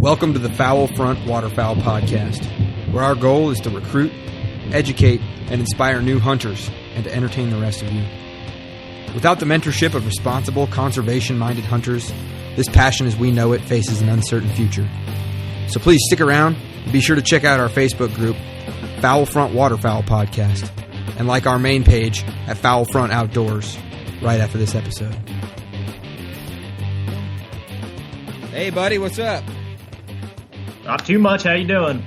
Welcome to the Fowl Front Waterfowl Podcast, where our goal is to recruit, educate, and inspire new hunters and to entertain the rest of you. Without the mentorship of responsible, conservation-minded hunters, this passion as we know it faces an uncertain future. So please stick around and be sure to check out our Facebook group, Fowl Front Waterfowl Podcast, and like our main page at Fowl Front Outdoors right after this episode. Hey, buddy, what's up? Not too much. How you doing?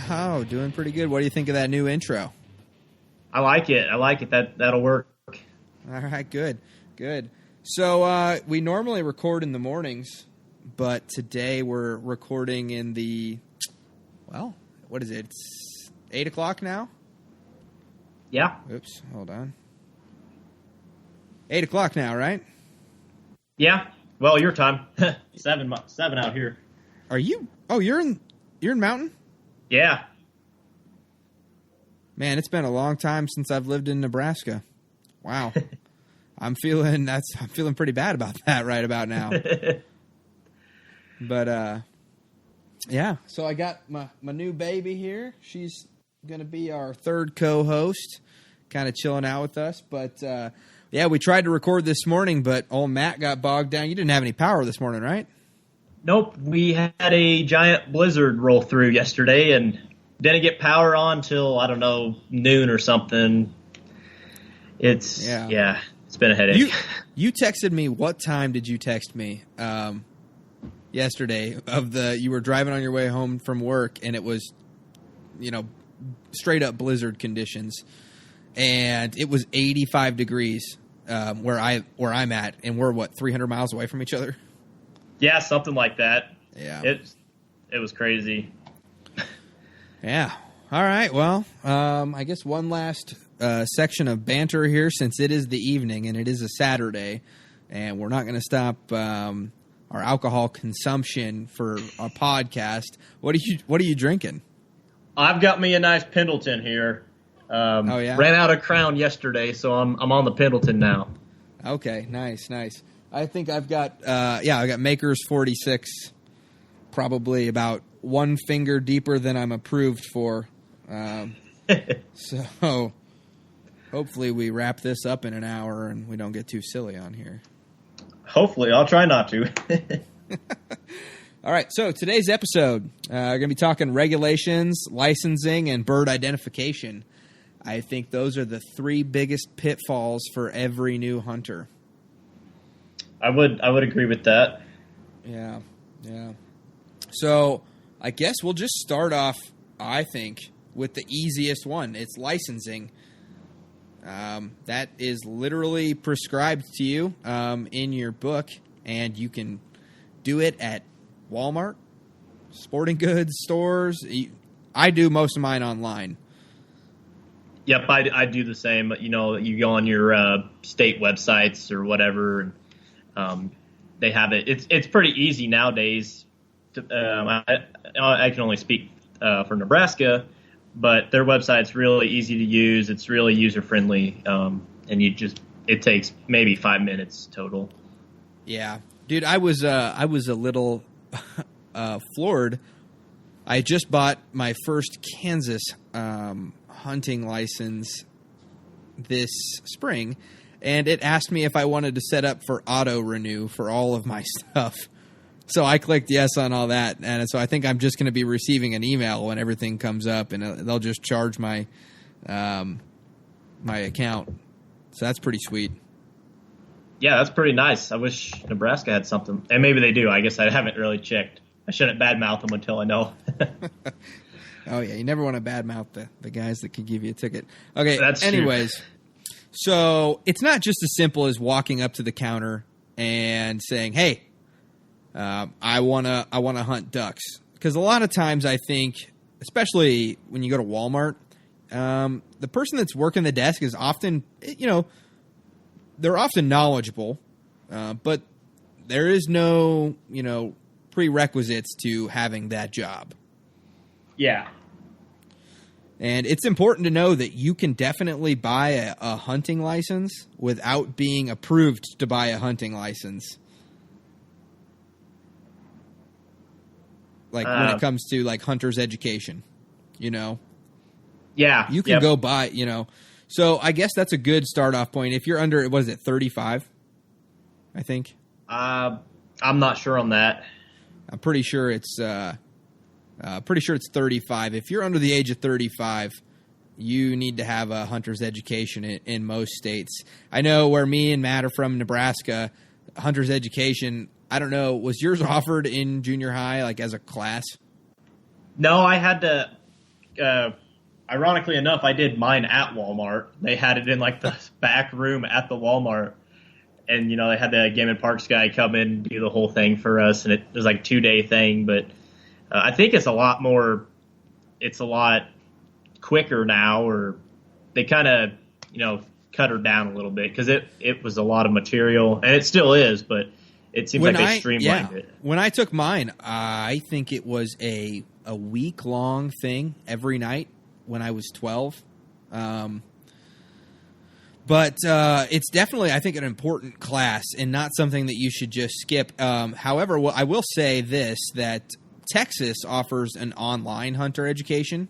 Oh, doing pretty good. What do you think of that new intro? I like it. That'll work. All right, good. So we normally record in the mornings, but today we're recording in the, well, what is it? It's 8 o'clock now? Yeah. Oops, hold on. 8 o'clock now, right? Yeah. Well, your time. 7 out here. Are you? Oh, you're in Mountain? Yeah. Man, it's been a long time since I've lived in Nebraska. Wow. I'm feeling pretty bad about that right about now. But yeah, so I got my new baby here. She's going to be our third co-host, kind of chilling out with us, but yeah, we tried to record this morning, but old Matt got bogged down. You didn't have any power this morning, right? Nope. We had a giant blizzard roll through yesterday and didn't get power on till, I don't know, noon or something. It's been a headache. You texted me. What time did you text me yesterday? You were driving on your way home from work, and it was, straight up blizzard conditions, and it was 85 degrees where I'm at, and we're 300 miles away from each other. Yeah, something like that. Yeah, it was crazy. Yeah. All right. Well, I guess one last section of banter here, since it is the evening and it is a Saturday, and we're not going to stop our alcohol consumption for our podcast. What are you drinking? I've got me a nice Pendleton here. Oh yeah. Ran out of Crown yesterday, so I'm on the Pendleton now. Okay. Nice. I think I've got I got Maker's 46, probably about one finger deeper than I'm approved for. So hopefully we wrap this up in an hour and we don't get too silly on here. Hopefully. I'll try not to. All right. So today's episode, we're going to be talking regulations, licensing, and bird identification. I think those are the three biggest pitfalls for every new hunter. I would agree with that. Yeah. So I guess we'll just start off, I think, with the easiest one. It's licensing. That is literally prescribed to you in your book, and you can do it at Walmart, sporting goods stores. I do most of mine online. Yep, I do the same. You go on your state websites or whatever, and they have it. It's pretty easy nowadays. I can only speak for Nebraska, but their website's really easy to use. It's really user friendly, and it takes maybe 5 minutes total. Yeah, dude, I was a little floored. I just bought my first Kansas hunting license this spring, and it asked me if I wanted to set up for auto renew for all of my stuff. So I clicked yes on all that, and so I think I'm just going to be receiving an email when everything comes up, and they'll just charge my my account. So that's pretty sweet. Yeah, that's pretty nice. I wish Nebraska had something, and maybe they do. I guess I haven't really checked. I shouldn't badmouth them until I know. Oh yeah, you never want to badmouth the guys that could give you a ticket. Okay. That's anyways, true. So it's not just as simple as walking up to the counter and saying, "Hey, I wanna hunt ducks," because a lot of times I think, especially when you go to Walmart, the person that's working the desk is often, they're often knowledgeable, but there is no, prerequisites to having that job. Yeah. And it's important to know that you can definitely buy a hunting license without being approved to buy a hunting license. Like when it comes to like hunter's education, you know? Yeah. You can go buy, you know. So I guess that's a good start off point. If you're under, what is it, 35? I think. I'm not sure on that. I'm pretty sure it's 35. If you're under the age of 35, you need to have a hunter's education in most states. I know where me and Matt are from, Nebraska, hunter's education, I don't know, was yours offered in junior high, like as a class? No, I had to, ironically enough, I did mine at Walmart. They had it in like the back room at the Walmart. And, you know, they had the Game and Parks guy come in and do the whole thing for us. And it was like a 2-day thing. But I think it's a lot quicker now, or they kind of, you know, cut her down a little bit because it was a lot of material. And it still is, but it seems like they streamlined it. When I took mine, I think it was a week-long thing every night when I was 12. But it's definitely, I think, an important class and not something that you should just skip. However, I will say this, that Texas offers an online hunter education.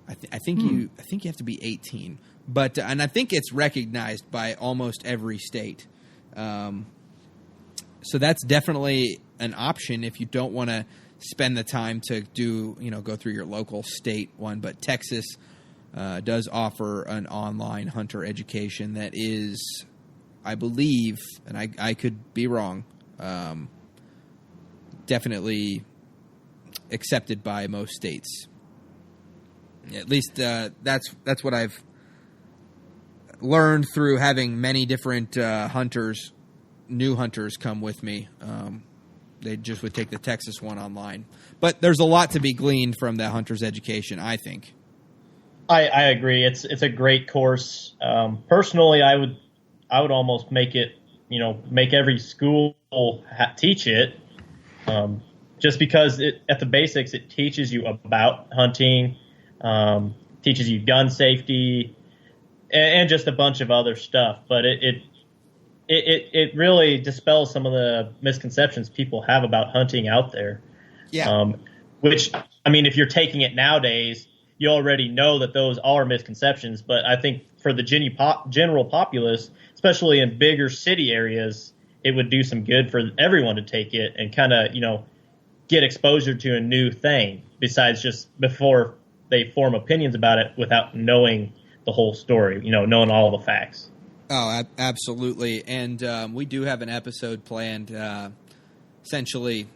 I think you have to be 18, but and I think it's recognized by almost every state. So that's definitely an option if you don't want to spend the time to go through your local state one. But Texas does offer an online hunter education that is, I believe, and I could be wrong, definitely accepted by most states. At least that's what I've learned through having many different new hunters come with me. They just would take the Texas one online. But there's a lot to be gleaned from the hunter's education, I think. I agree. It's a great course. Personally, I would almost make it, make every school teach it, just because at the basics it teaches you about hunting, teaches you gun safety, and just a bunch of other stuff. But it really dispels some of the misconceptions people have about hunting out there. Yeah. Which, I mean, if you're taking it nowadays, you already know that those are misconceptions. But I think for the general populace, especially in bigger city areas, it would do some good for everyone to take it and kind of, get exposure to a new thing besides just before they form opinions about it without knowing the whole story, knowing all the facts. Oh, absolutely. And we do have an episode planned, essentially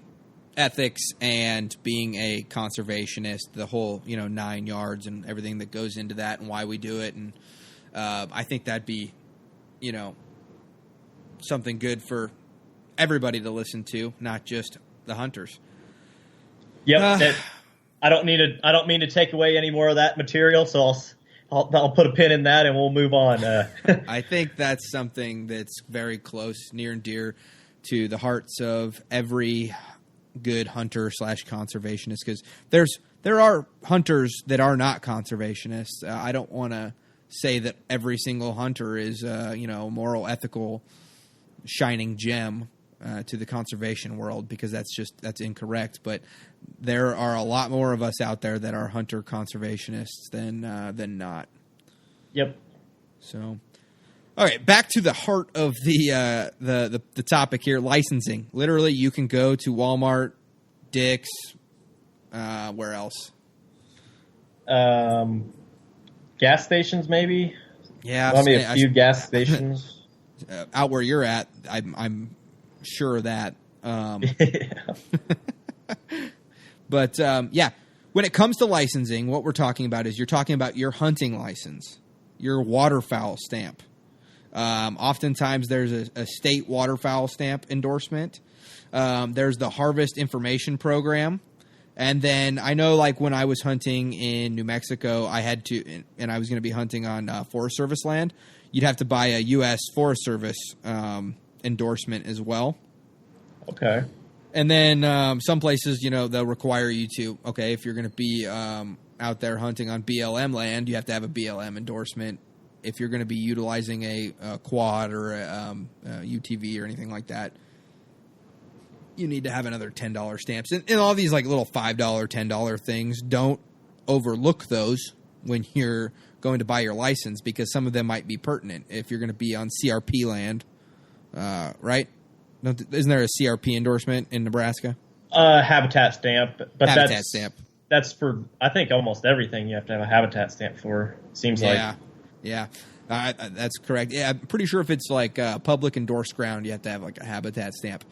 ethics and being a conservationist, the whole, 9 yards and everything that goes into that and why we do it. And I think that'd be, something good for everybody to listen to, not just the hunters. Yep. I don't mean to take away any more of that material, so I'll put a pin in that and we'll move on. I think that's something that's very close, near and dear to the hearts of every good hunter / conservationist, because there are hunters that are not conservationists. I don't want to say that every single hunter is moral, ethical, shining gem to the conservation world, because that's incorrect. But there are a lot more of us out there that are hunter conservationists than not. Yep. So, all right, back to the heart of the topic here: licensing. Literally, you can go to Walmart, Dick's, where else? Gas stations, maybe. Yeah, a few gas stations. Out where you're at, I'm sure of that. But when it comes to licensing, what we're talking about is you're talking about your hunting license, your waterfowl stamp. Oftentimes there's a state waterfowl stamp endorsement. There's the Harvest Information Program. And then I know, like, when I was hunting in New Mexico, I had to, and I was going to be hunting on Forest Service land, you'd have to buy a U.S. Forest Service endorsement as well. Okay. And then some places, they'll require you to, if you're going to be out there hunting on BLM land, you have to have a BLM endorsement. If you're going to be utilizing a quad or a UTV or anything like that, you need to have another $10 stamps. And all these like little $5, $10 things, don't overlook those when you're going to buy your license, because some of them might be pertinent if you're going to be on CRP land, right? Isn't there a CRP endorsement in Nebraska? Habitat stamp, but habitat stamp. That's for, I think, almost everything you have to have a habitat stamp for. Seems like. Yeah. That's correct. Yeah, I'm pretty sure if it's like public endorsed ground, you have to have like a habitat stamp.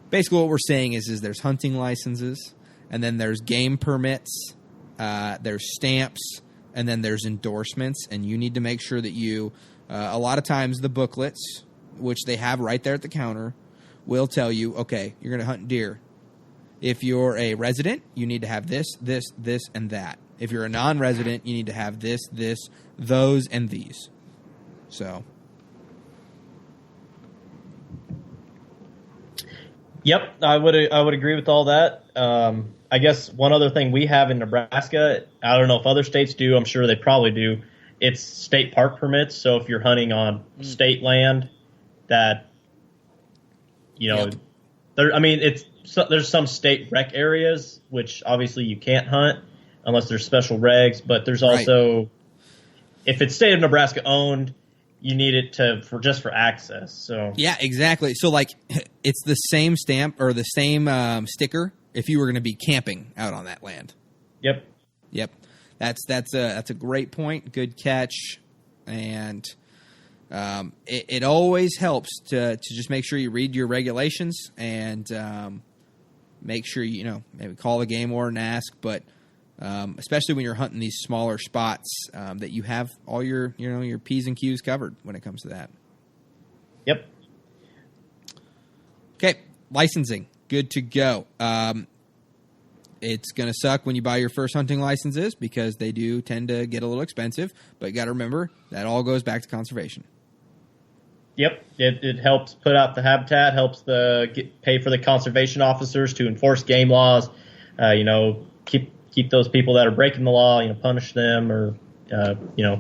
Basically, what we're saying is there's hunting licenses, and then there's game permits, there's stamps, and then there's endorsements, and you need to make sure that you, a lot of times the booklets, which they have right there at the counter, will tell you, okay, you're going to hunt deer. If you're a resident, you need to have this, and that. If you're a non-resident, you need to have this, those, and these. So. Yep, I would agree with all that. I guess one other thing we have in Nebraska, I don't know if other states do, I'm sure they probably do, it's state park permits. So if you're hunting on state land that, Yep. There's some state rec areas, which obviously you can't hunt unless there's special regs, but there's also, if it's state of Nebraska owned, you need it for access. So yeah, exactly. So like, it's the same stamp or the same sticker if you were going to be camping out on that land. Yep. That's a great point. Good catch. And it always helps to just make sure you read your regulations and make sure maybe call the game warden and ask, but especially when you're hunting these smaller spots, that you have all your your P's and Q's covered when it comes to that. Yep. Okay, licensing, good to go. It's going to suck when you buy your first hunting licenses because they do tend to get a little expensive, but you got to remember that all goes back to conservation. Yep, it helps put out the habitat, helps pay for the conservation officers to enforce game laws. Keep those people that are breaking the law, punish them or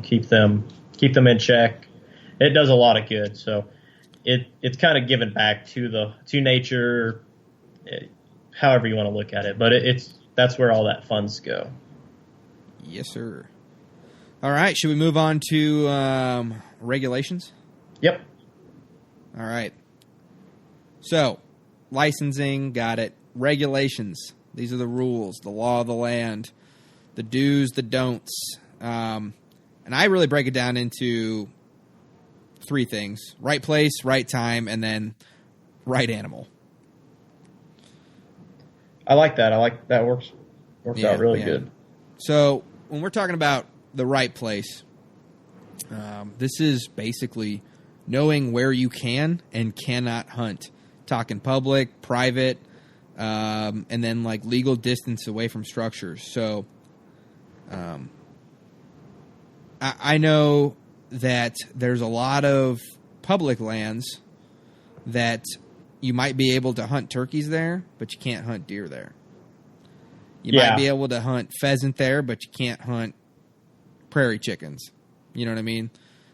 keep them in check. It does a lot of good. So it's kind of giving back to nature, however you want to look at it. But that's where all that funds go. Yes, sir. All right, should we move on to regulations? Yep. All right. So, licensing, got it. Regulations. These are the rules, the law of the land, the do's, the don'ts. And I really break it down into 3 things. Right place, right time, and then right animal. I like that. That works out really good. So, when we're talking about the right place, this is basically knowing where you can and cannot hunt. Talking public, private, and then like legal distance away from structures. So I know that there's a lot of public lands that you might be able to hunt turkeys there, but you can't hunt deer there. You might be able to hunt pheasant there, but you can't hunt prairie chickens. You know what I mean?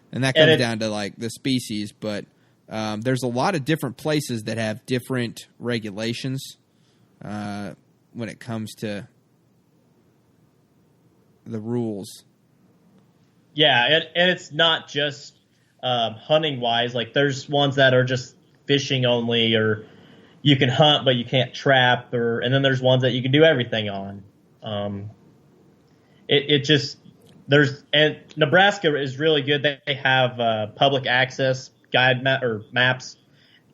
And that comes down to like the species, but there's a lot of different places that have different regulations when it comes to the rules. Yeah, and it's not just hunting wise. Like there's ones that are just fishing only, or you can hunt but you can't trap, and then there's ones that you can do everything on. And Nebraska is really good. They have public access maps,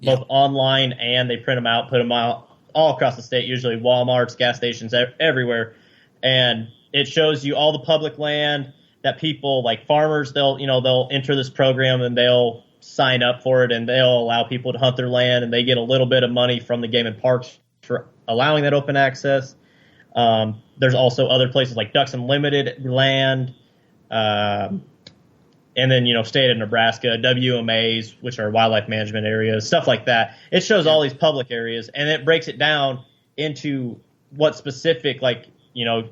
both online, and they print them out, put them out all across the state, usually Walmarts, gas stations, everywhere. And it shows you all the public land that people, like farmers, they'll enter this program and they'll sign up for it, and they'll allow people to hunt their land, and they get a little bit of money from the Game and Parks for allowing that open access. There's also other places like Ducks Unlimited land, and then, state of Nebraska, WMAs, which are wildlife management areas, stuff like that. It shows all these public areas, and it breaks it down into what specific, like,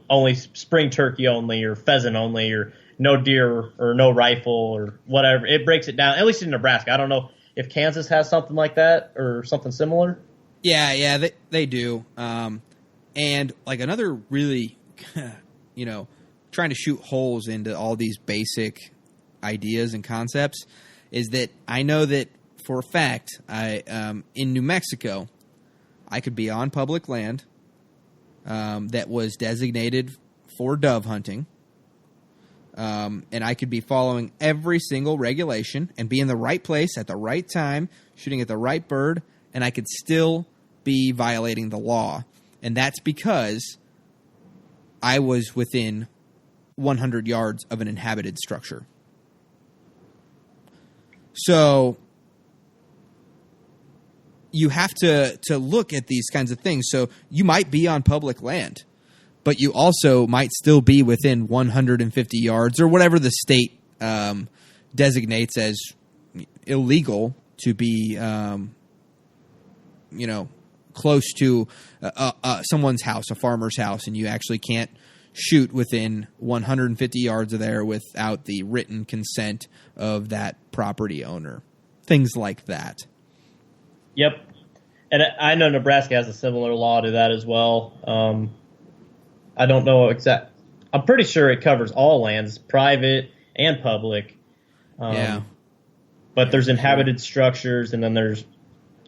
only spring turkey only, or pheasant only, or no deer, or no rifle, or whatever. It breaks it down, at least in Nebraska. I don't know if Kansas has something like that or something similar. Yeah, they do. And like another really, trying to shoot holes into all these basic ideas and concepts is that I know that for a fact, in New Mexico, I could be on public land that was designated for dove hunting, and I could be following every single regulation and be in the right place at the right time, shooting at the right bird, and I could still be violating the law. And that's because I was within 100 yards of an inhabited structure. So you have to look at these kinds of things. So you might be on public land, but you also might still be within 150 yards or whatever the state designates as illegal to be, close to someone's house, a farmer's house, and you actually can't shoot within 150 yards of there without the written consent of that property owner. Things like that. Yep. And I know Nebraska has a similar law to that as well. I don't know exact. I'm pretty sure it covers all lands, private and public. Yeah. But there's inhabited structures, and then there's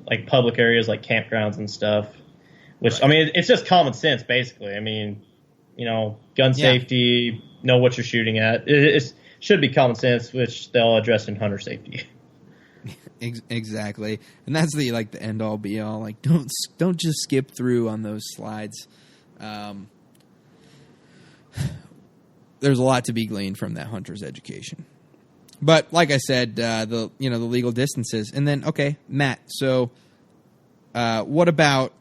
like public areas like campgrounds and stuff. Which, right. I mean, it's just common sense, basically. I mean, gun safety, know what you're shooting at. It should be common sense, which they'll address in hunter safety. Exactly, and that's the end all be all. Like, don't just skip through on those slides. There's a lot to be gleaned from that hunter's education. But like I said, the legal distances, and then okay, Matt. So, what about?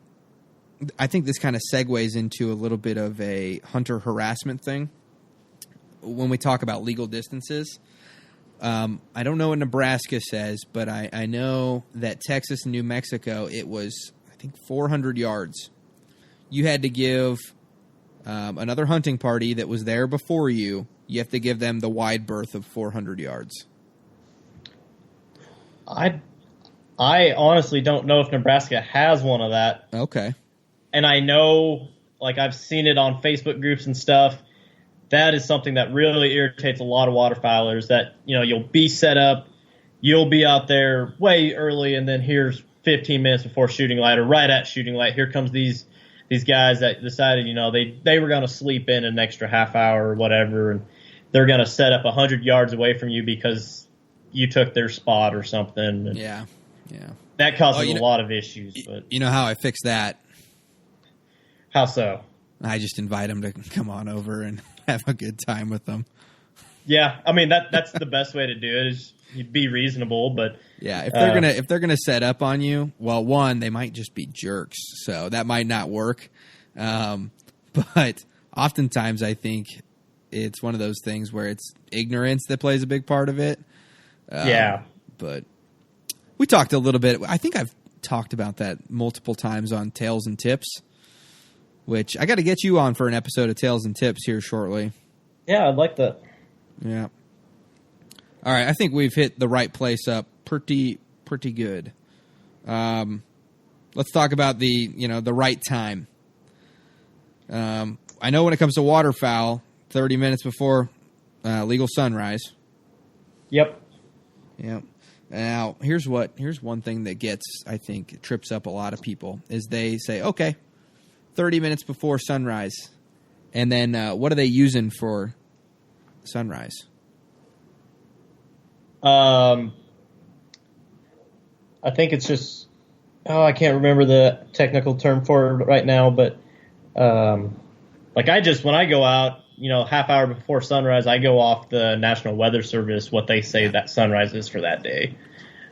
I think this kind of segues into a little bit of a hunter harassment thing when we talk about legal distances. I don't know what Nebraska says, but I know that Texas and New Mexico, it was, I think, 400 yards. You had to give another hunting party that was there before you have to give them the wide berth of 400 yards. I honestly don't know if Nebraska has one of that. Okay. And I know, I've seen it on Facebook groups and stuff. That is something that really irritates a lot of waterfowlers, that, you'll be set up, you'll be out there way early, and then here's 15 minutes before shooting light, or right at shooting light, here comes these guys that decided, they were going to sleep in an extra half hour or whatever, and they're going to set up 100 yards away from you because you took their spot or something. And yeah. that causes a lot of issues. But you know how I fix that? How so? I just invite them to come on over and have a good time with them. Yeah, I mean that's the best way to do it, is you be reasonable. But yeah, if they're gonna set up on you, well, one, they might just be jerks, so that might not work. But oftentimes, I think it's one of those things where it's ignorance that plays a big part of it. Yeah, but we talked a little bit. I think I've talked about that multiple times on Tales and Tips, which I got to get you on for an episode of Tales and Tips here shortly. Yeah, I'd like that. Yeah. All right, I think we've hit the right place up pretty good. Let's talk about the right time. I know when it comes to waterfowl, 30 minutes before legal sunrise. Yep. Now, here's one thing that I think trips up a lot of people, is they say, okay, 30 minutes before sunrise. And then what are they using for sunrise? I think it's just, I can't remember the technical term for it right now, but when I go out, half hour before sunrise, I go off the National Weather Service, what they say that sunrise is for that day.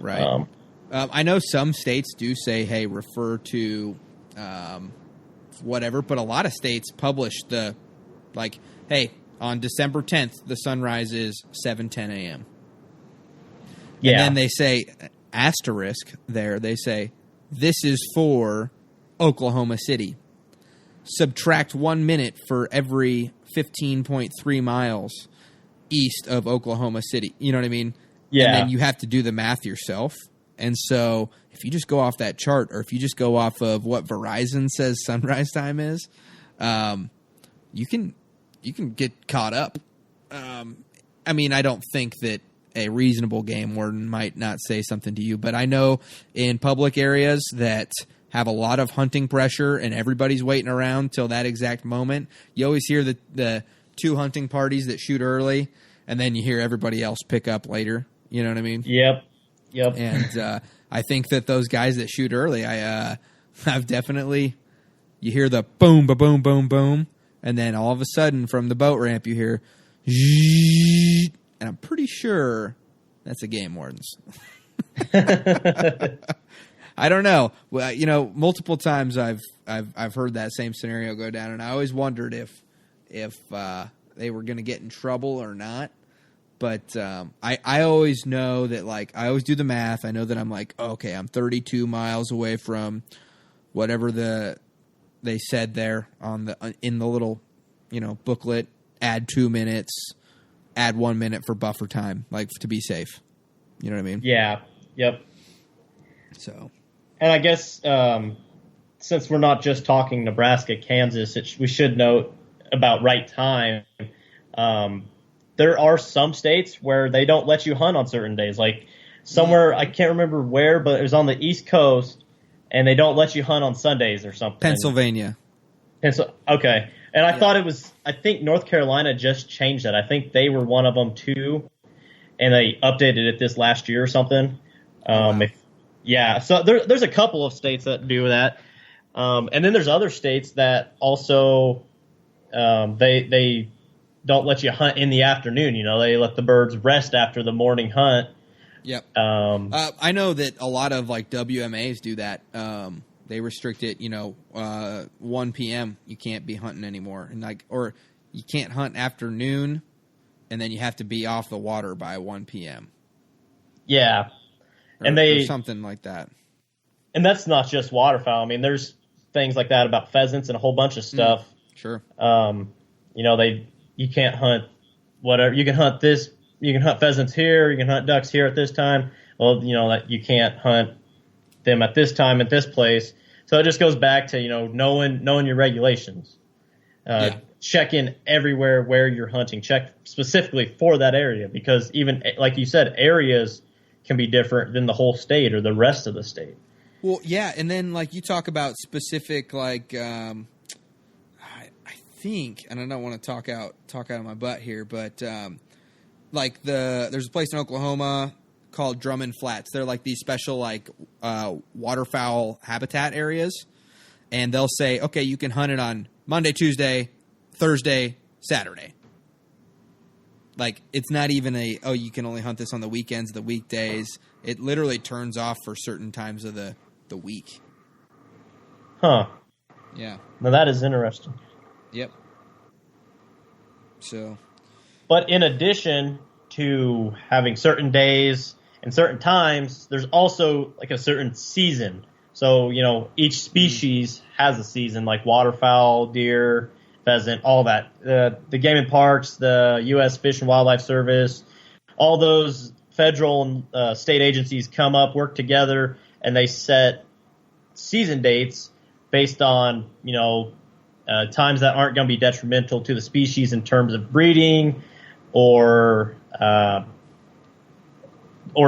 Right. I know some states do say, hey, refer to whatever, but a lot of states publish hey, on December 10th, the sunrise is 7:10 a.m. Yeah. And then they say, asterisk there, they say, this is for Oklahoma City. Subtract 1 minute for every 15.3 miles east of Oklahoma City. You know what I mean? Yeah. And then you have to do the math yourself. And so if if you just go off that chart, or if you just go off of what Verizon says sunrise time is, you can get caught up. I mean, I don't think that a reasonable game warden might not say something to you, but I know in public areas that have a lot of hunting pressure and everybody's waiting around till that exact moment, you always hear the two hunting parties that shoot early, and then you hear everybody else pick up later. You know what I mean? Yep. And I think that those guys that shoot early, I've definitely, you hear the boom, ba-boom, boom, boom, and then all of a sudden from the boat ramp you hear, and I'm pretty sure that's a game warden's. I don't know. Well, you know, multiple times I've heard that same scenario go down, and I always wondered if they were going to get in trouble or not. But I always know that, like, I always do the math. I know that I'm like, okay, I'm 32 miles away from whatever they said there in the little, you know, booklet. Add 2 minutes, add 1 minute for buffer time, like, to be safe. You know what I mean? Yeah. Yep. So, and I guess since we're not just talking Nebraska, Kansas, we should note about right time. There are some states where they don't let you hunt on certain days. Like somewhere, I can't remember where, but it was on the East Coast, and they don't let you hunt on Sundays or something. Pennsylvania. Okay. And I thought I think North Carolina just changed that. I think they were one of them too, and they updated it this last year or something. Wow. So there's a couple of states that do that. And then there's other states that also they don't let you hunt in the afternoon. You know, they let the birds rest after the morning hunt. Yep. I know that a lot of like WMAs do that. They restrict it, 1 p.m. you can't be hunting anymore, and or you can't hunt afternoon, and then you have to be off the water by 1 p.m. Yeah, or something like that. And that's not just waterfowl. I mean, there's things like that about pheasants and a whole bunch of stuff. Sure. You can't hunt whatever. You can hunt this. You can hunt pheasants here. You can hunt ducks here at this time. Well, that you can't hunt them at this time at this place. So it just goes back to knowing your regulations. Check in everywhere where you're hunting. Check specifically for that area, because even like you said, areas can be different than the whole state or the rest of the state. Well, yeah, and then like you talk about specific I think, and I don't want to talk out of my butt here, but there's a place in Oklahoma called Drummond Flats. They're like these special waterfowl habitat areas, and they'll say, okay, you can hunt it on Monday, Tuesday, Thursday, Saturday. Like, it's not even you can only hunt this on the weekends, the weekdays. It literally turns off for certain times of the week. Huh. Yeah. Now that is interesting. Yep. So. But in addition to having certain days and certain times, there's also like a certain season. So, each species has a season, like waterfowl, deer, pheasant, all that. The game and parks, the U.S. Fish and Wildlife Service, all those federal and state agencies come up, work together, and they set season dates based on, times that aren't going to be detrimental to the species in terms of breeding or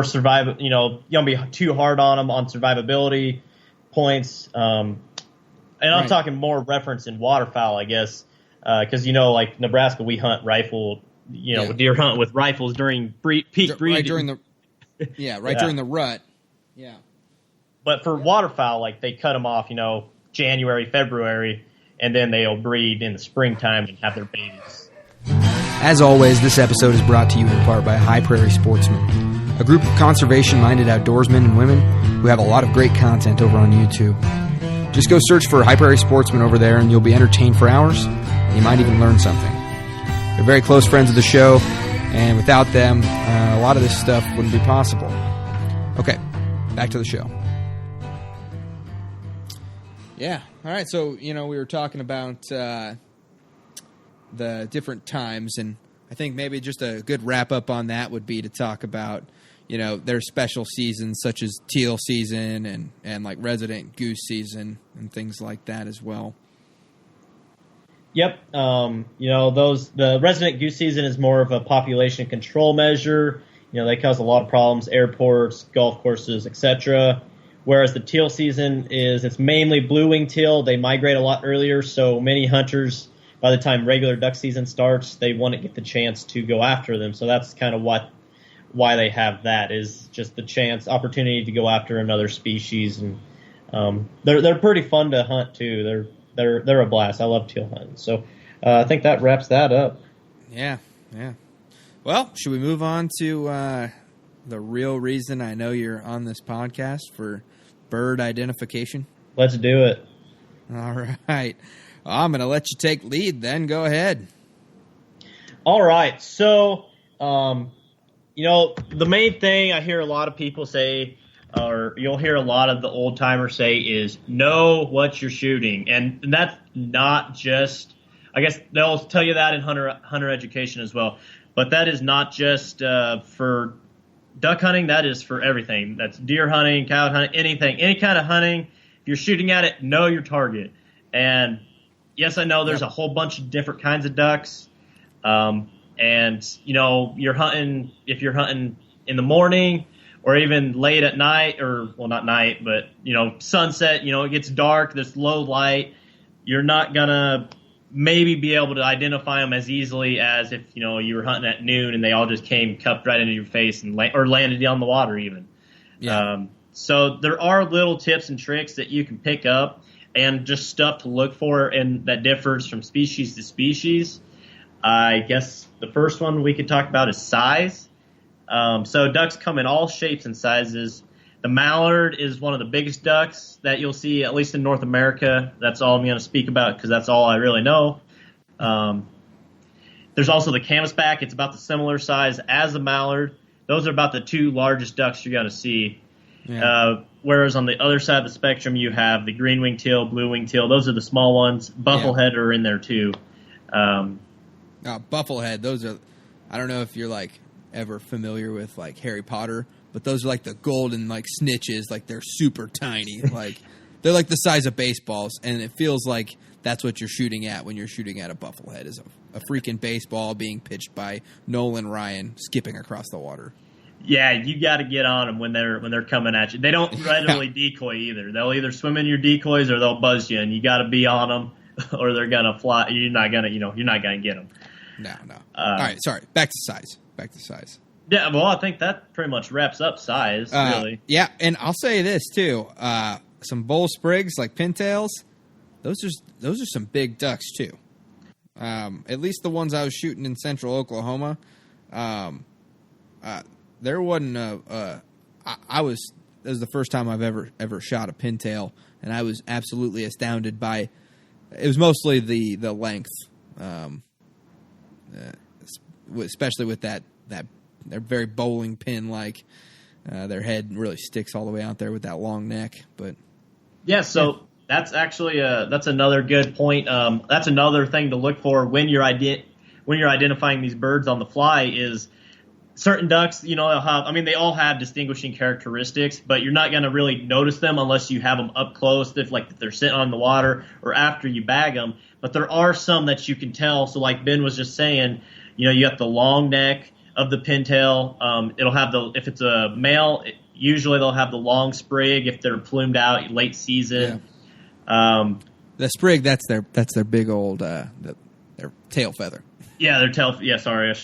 survive. You don't be too hard on them on survivability points. And I'm talking more reference in waterfowl, I guess, because like Nebraska, we hunt rifle. Deer hunt with rifles during peak breeding. Right during the rut. Yeah. But for waterfowl, they cut them off, January, February, and then they'll breed in the springtime and have their babies. As always, this episode is brought to you in part by High Prairie Sportsmen, a group of conservation-minded outdoorsmen and women who have a lot of great content over on YouTube. Just go search for High Prairie Sportsmen over there, and you'll be entertained for hours, and you might even learn something. They're very close friends of the show, and without them, a lot of this stuff wouldn't be possible. Okay, back to the show. Yeah. All right. So, we were talking about the different times, and I think maybe just a good wrap up on that would be to talk about, there's special seasons such as teal season and like resident goose season and things like that as well. Yep. The resident goose season is more of a population control measure. They cause a lot of problems, airports, golf courses, etc. Whereas the teal season it's mainly blue-winged teal. They migrate a lot earlier, so many hunters, by the time regular duck season starts, they want to get the chance to go after them. So that's kind of why they have that, is just the opportunity to go after another species. And they're pretty fun to hunt too. They're a blast. I love teal hunting. So I think that wraps that up. Yeah. Well, should we move on to the real reason I know you're on this podcast, for bird identification? Let's do it. All right. Well, I'm going to let you take lead then. Go ahead. All right. So, the main thing I hear a lot of people say, or you'll hear a lot of the old timers say, is know what you're shooting. And that's not just, I guess they'll tell you that in hunter education as well. But that is not just for duck hunting. That is for everything. That's deer hunting, cow hunting, anything, any kind of hunting. If you're shooting at it, know your target. And yes, I know there's a whole bunch of different kinds of ducks. You're hunting, if you're hunting in the morning or even late at night, not night, but, sunset, it gets dark, there's low light. You're not going to maybe be able to identify them as easily as if, you were hunting at noon and they all just came cupped right into your face and or landed on the water even. Yeah. So there are little tips and tricks that you can pick up and just stuff to look for, and that differs from species to species. I guess the first one we could talk about is size. So ducks come in all shapes and sizes. The mallard is one of the biggest ducks that you'll see, at least in North America. That's all I'm going to speak about because that's all I really know. There's also the canvasback. It's about the similar size as the mallard. Those are about the two largest ducks you're going to see. Yeah. Whereas on the other side of the spectrum, you have the green-winged teal, blue-winged teal. Those are the small ones. Bufflehead are in there too. Bufflehead, those are, I don't know if you're like ever familiar with like Harry Potter, but those are like the golden like snitches. Like they're super tiny. Like they're like the size of baseballs, and it feels like that's what you're shooting at when you're shooting at a bufflehead, is a freaking baseball being pitched by Nolan Ryan skipping across the water. Yeah, you got to get on them when they're coming at you. They don't readily decoy either. They'll either swim in your decoys or they'll buzz you, and you got to be on them, or they're gonna fly. You're not gonna get them. No. All right, sorry. Back to size. Yeah, well, I think that pretty much wraps up size, really. Yeah, and I'll say this too: some bull sprigs like pintails, those are some big ducks too. At least the ones I was shooting in central Oklahoma. There wasn't that was the first time I've ever shot a pintail, and I was absolutely astounded by. It was mostly the length, especially with that they're very bowling pin like. Their head really sticks all the way out there with that long neck, but yeah. So that's actually that's another good point. That's another thing to look for when you're identifying these birds on the fly is. Certain ducks, they all have distinguishing characteristics, but you're not going to really notice them unless you have them up close, if they're sitting on the water or after you bag them. But there are some that you can tell. So like Ben was just saying, you got the long neck of the pintail. It'll have if it's a male, usually they'll have the long sprig if they're plumed out late season. Yeah. The sprig, that's their big old their tail feather. Yeah, their tail. Yeah, sorry.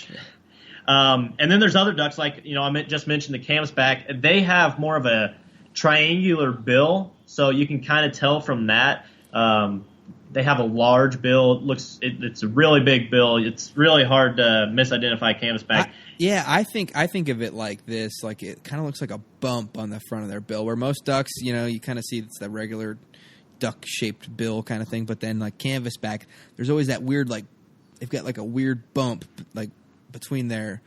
And then there's other ducks like, I just mentioned the canvasback. They have more of a triangular bill, so you can kind of tell from that. They have a large bill. It's a really big bill. It's really hard to misidentify canvasback. I think of it like this. Like it kind of looks like a bump on the front of their bill, where most ducks, you kind of see it's the regular duck-shaped bill kind of thing. But then like canvasback, there's always that weird they've got like a weird bump like between their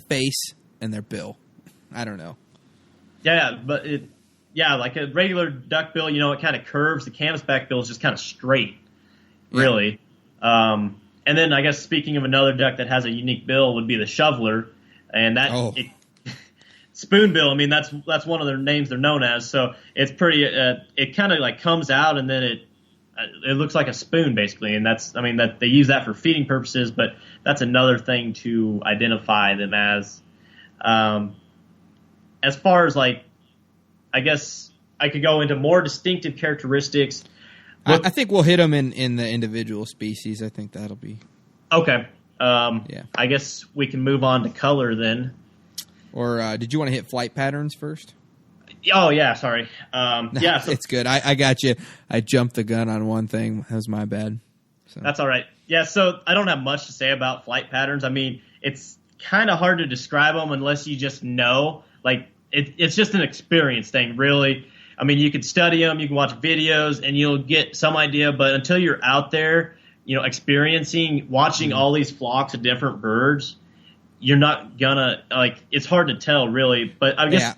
face and their bill. I don't know. Yeah, but like a regular duck bill, it kind of curves. The canvasback bill is just kind of straight, really. Yeah. And then I guess speaking of another duck that has a unique bill would be the shoveler, and spoonbill. I mean, that's one of their names they're known as. So it's pretty. It kind of like comes out and then it looks like a spoon basically, and that they use that for feeding purposes. But that's another thing to identify them as. As far as like, I guess I could go into more distinctive characteristics. I think we'll hit them in the individual species. I think that'll be okay. Yeah. I guess we can move on to color then. Or did you want to hit flight patterns first? Oh yeah, sorry. Yeah, so, it's good. I got you. I jumped the gun on one thing. That was my bad. So. That's all right. Yeah, so I don't have much to say about flight patterns. I mean, it's kind of hard to describe them unless you just know. Like it's just an experience thing, really. I mean, you can study them, you can watch videos, and you'll get some idea. But until you're out there, watching all these flocks of different birds, you're not gonna it's hard to tell, really. But I guess. Yeah.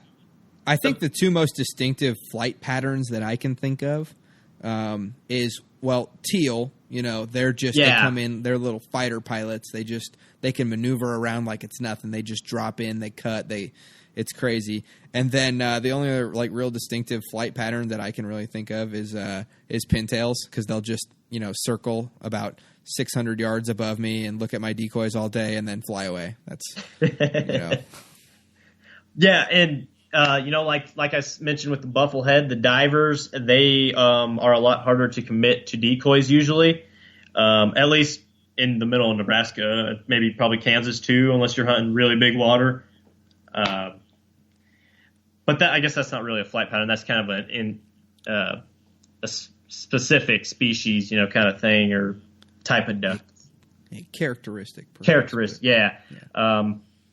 I think the two most distinctive flight patterns that I can think of is teal. They're just they come in. They're little fighter pilots. They can maneuver around like it's nothing. They just drop in. They cut. It's crazy. And then the only other real distinctive flight pattern that I can really think of is pintails, because they'll just circle about 600 yards above me and look at my decoys all day and then fly away. That's Yeah, and. Like I mentioned with the bufflehead, the divers, they are a lot harder to commit to decoys usually, at least in the middle of Nebraska, maybe probably Kansas too, unless you're hunting really big water. But I guess that's not really a flight pattern. That's kind of a specific species, kind of thing or type of duck. Characteristic. Yeah.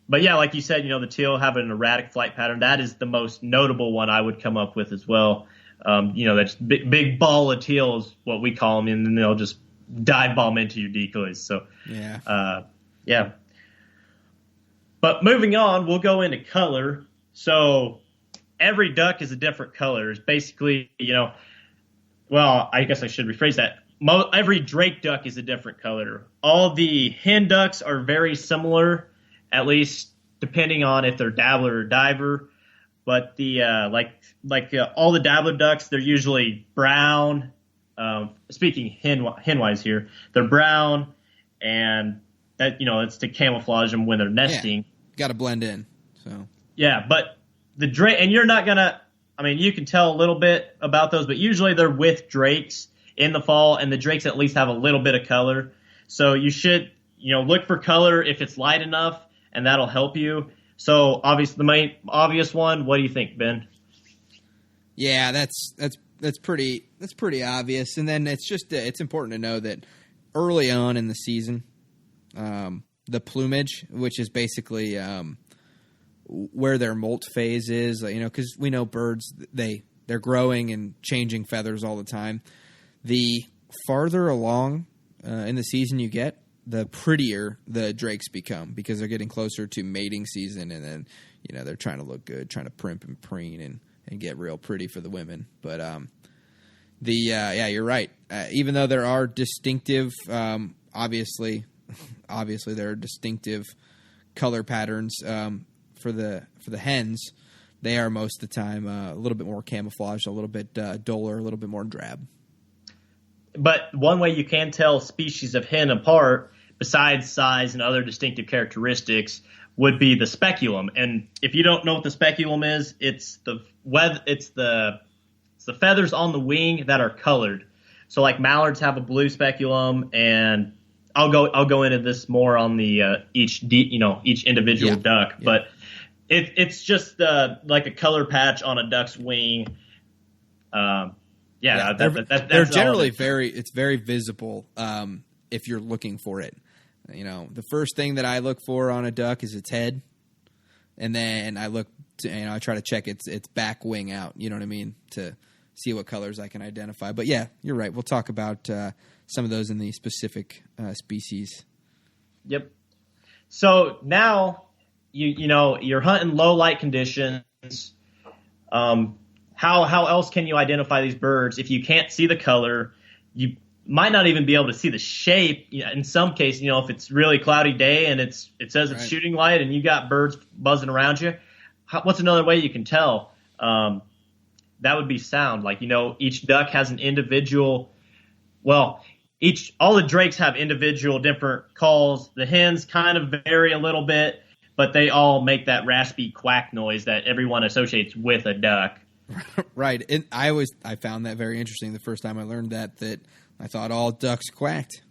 But yeah, like you said, the teal have an erratic flight pattern. That is the most notable one I would come up with as well. That's big ball of teal is what we call them, and then they'll just dive bomb into your decoys. So yeah. But moving on, we'll go into color. So every duck is a different color. It's basically, I guess I should rephrase that. Every drake duck is a different color. All the hen ducks are very similar, at least depending on if they're dabbler or diver. But the all the dabbler ducks, they're usually brown. Speaking hen-wise here, they're brown, and that it's to camouflage them when they're nesting. Got to blend in. So yeah, but the drake, and you're not gonna. I mean, you can tell a little bit about those, but usually they're with drakes in the fall, and the drakes at least have a little bit of color. So you should look for color if it's light enough, and that'll help you. So obviously the main obvious one. What do you think, Ben? Yeah, that's pretty obvious. And then it's important to know that early on in the season, the plumage, which is basically where their molt phase is, because we know birds they're growing and changing feathers all the time. The farther along in the season you get, the prettier the drakes become, because they're getting closer to mating season, and then they're trying to look good, trying to primp and preen and get real pretty for the women. But you're right. Even though there are distinctive, obviously there are distinctive color patterns for the hens. They are most of the time a little bit more camouflaged, a little bit duller, a little bit more drab. But one way you can tell species of hen apart, besides size and other distinctive characteristics, would be the speculum. And if you don't know what the speculum is, it's the feathers on the wing that are colored. So like mallards have a blue speculum, and I'll go into this more on the each individual duck, but it's just like a color patch on a duck's wing. They're generally very visible if you're looking for it. The first thing that I look for on a duck is its head, and then I I try to check its back wing out. You know what I mean, to see what colors I can identify. But yeah, you're right. We'll talk about some of those in the specific species. Yep. So now you're hunting low light conditions. How else can you identify these birds if you can't see the color? You might not even be able to see the shape. In some cases, if it's really cloudy day and it says it's shooting light and you got birds buzzing around you, what's another way you can tell? That would be sound. Like, each duck has an individual. Well, all the drakes have individual different calls. The hens kind of vary a little bit, but they all make that raspy quack noise that everyone associates with a duck. Right. And I found that very interesting the first time I learned that I thought all ducks quacked.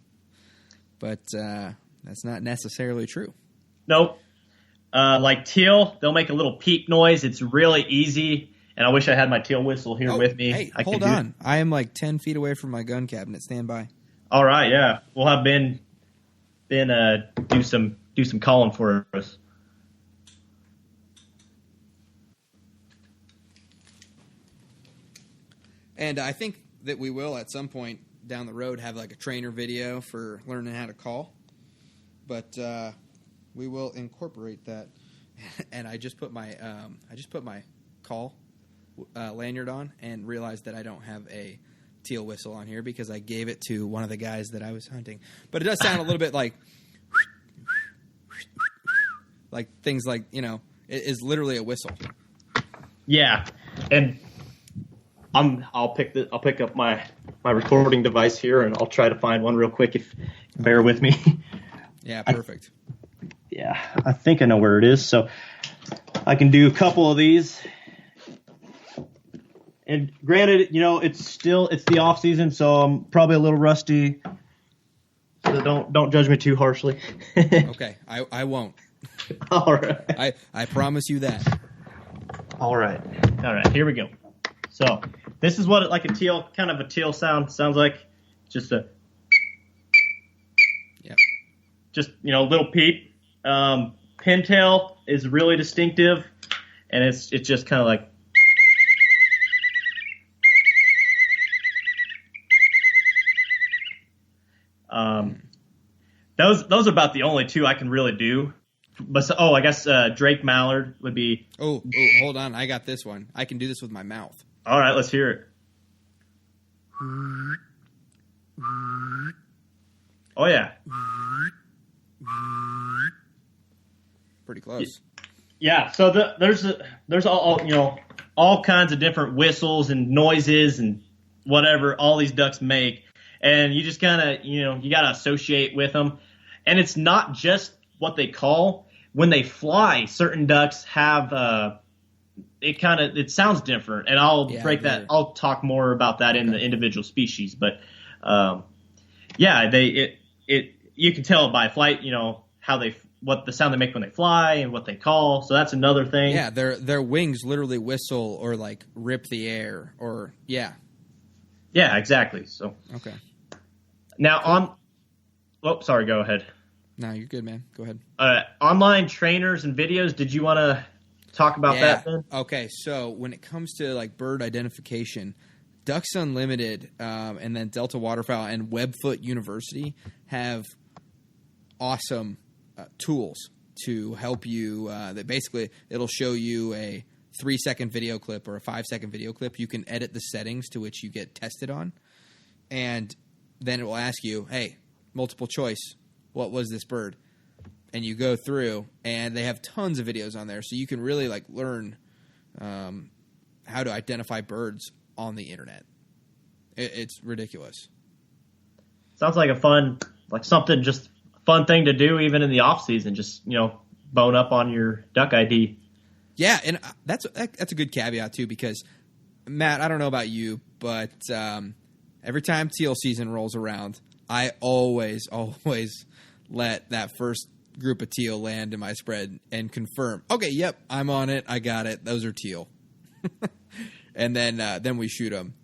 But that's not necessarily true. Nope. Like teal, they'll make a little peep noise. It's really easy. And I wish I had my teal whistle here with me. Hey, hold on. I am like 10 feet away from my gun cabinet. Stand by. All right, yeah. We'll have Ben do some calling for us. And I think that we will at some point down the road have like a trainer video for learning how to call. But we will incorporate that. And I just put my call lanyard on and realized that I don't have a teal whistle on here because I gave it to one of the guys that I was hunting. But it does sound a little bit like things like, it is literally a whistle. Yeah. And I'll pick up my recording device here and I'll try to find one real quick if bear with me. Yeah, perfect. I think I know where it is, so I can do a couple of these. And granted, it's the off season, so I'm probably a little rusty. So don't judge me too harshly. Okay, I won't. All right. I promise you that. All right. Here we go. So this is what a teal sound sounds like. Just a. Yeah. Just little peep. Pintail is really distinctive, and it's just kind of like. Those are about the only two I can really do. But I guess Drake Mallard would be. Oh, hold on! I got this one. I can do this with my mouth. All right, let's hear it. Oh yeah. Pretty close. Yeah. So there's all kinds of different whistles and noises and whatever all these ducks make, and you just kind of you got to associate with them, and it's not just what they call. When they fly, certain ducks have it sounds different, and I'll break that. I'll talk more about that in the individual species, but you can tell by flight, what the sound they make when they fly and what they call. So that's another thing. Yeah, their wings literally whistle or like rip the air or yeah. Yeah, exactly. So okay. Now sorry, go ahead. No, you're good, man. Go ahead. Online trainers and videos. Did you want to talk about that then? Okay, so when it comes to like bird identification, Ducks Unlimited and then Delta Waterfowl and Webfoot University have awesome tools to help you. That basically it'll show you a 3-second video clip or a 5-second video clip. You can edit the settings to which you get tested on, and then it will ask you, "Hey, multiple choice. What was this bird?" And you go through, and they have tons of videos on there, so you can really like learn how to identify birds on the internet. It's ridiculous. Sounds like something just fun thing to do even in the off season. Just bone up on your duck ID. Yeah, and that's a good caveat too, because Matt, I don't know about you, but every time teal season rolls around, I always let that first group of teal land in my spread and confirm. Okay, yep, I'm on it. I got it. Those are teal. And then we shoot them.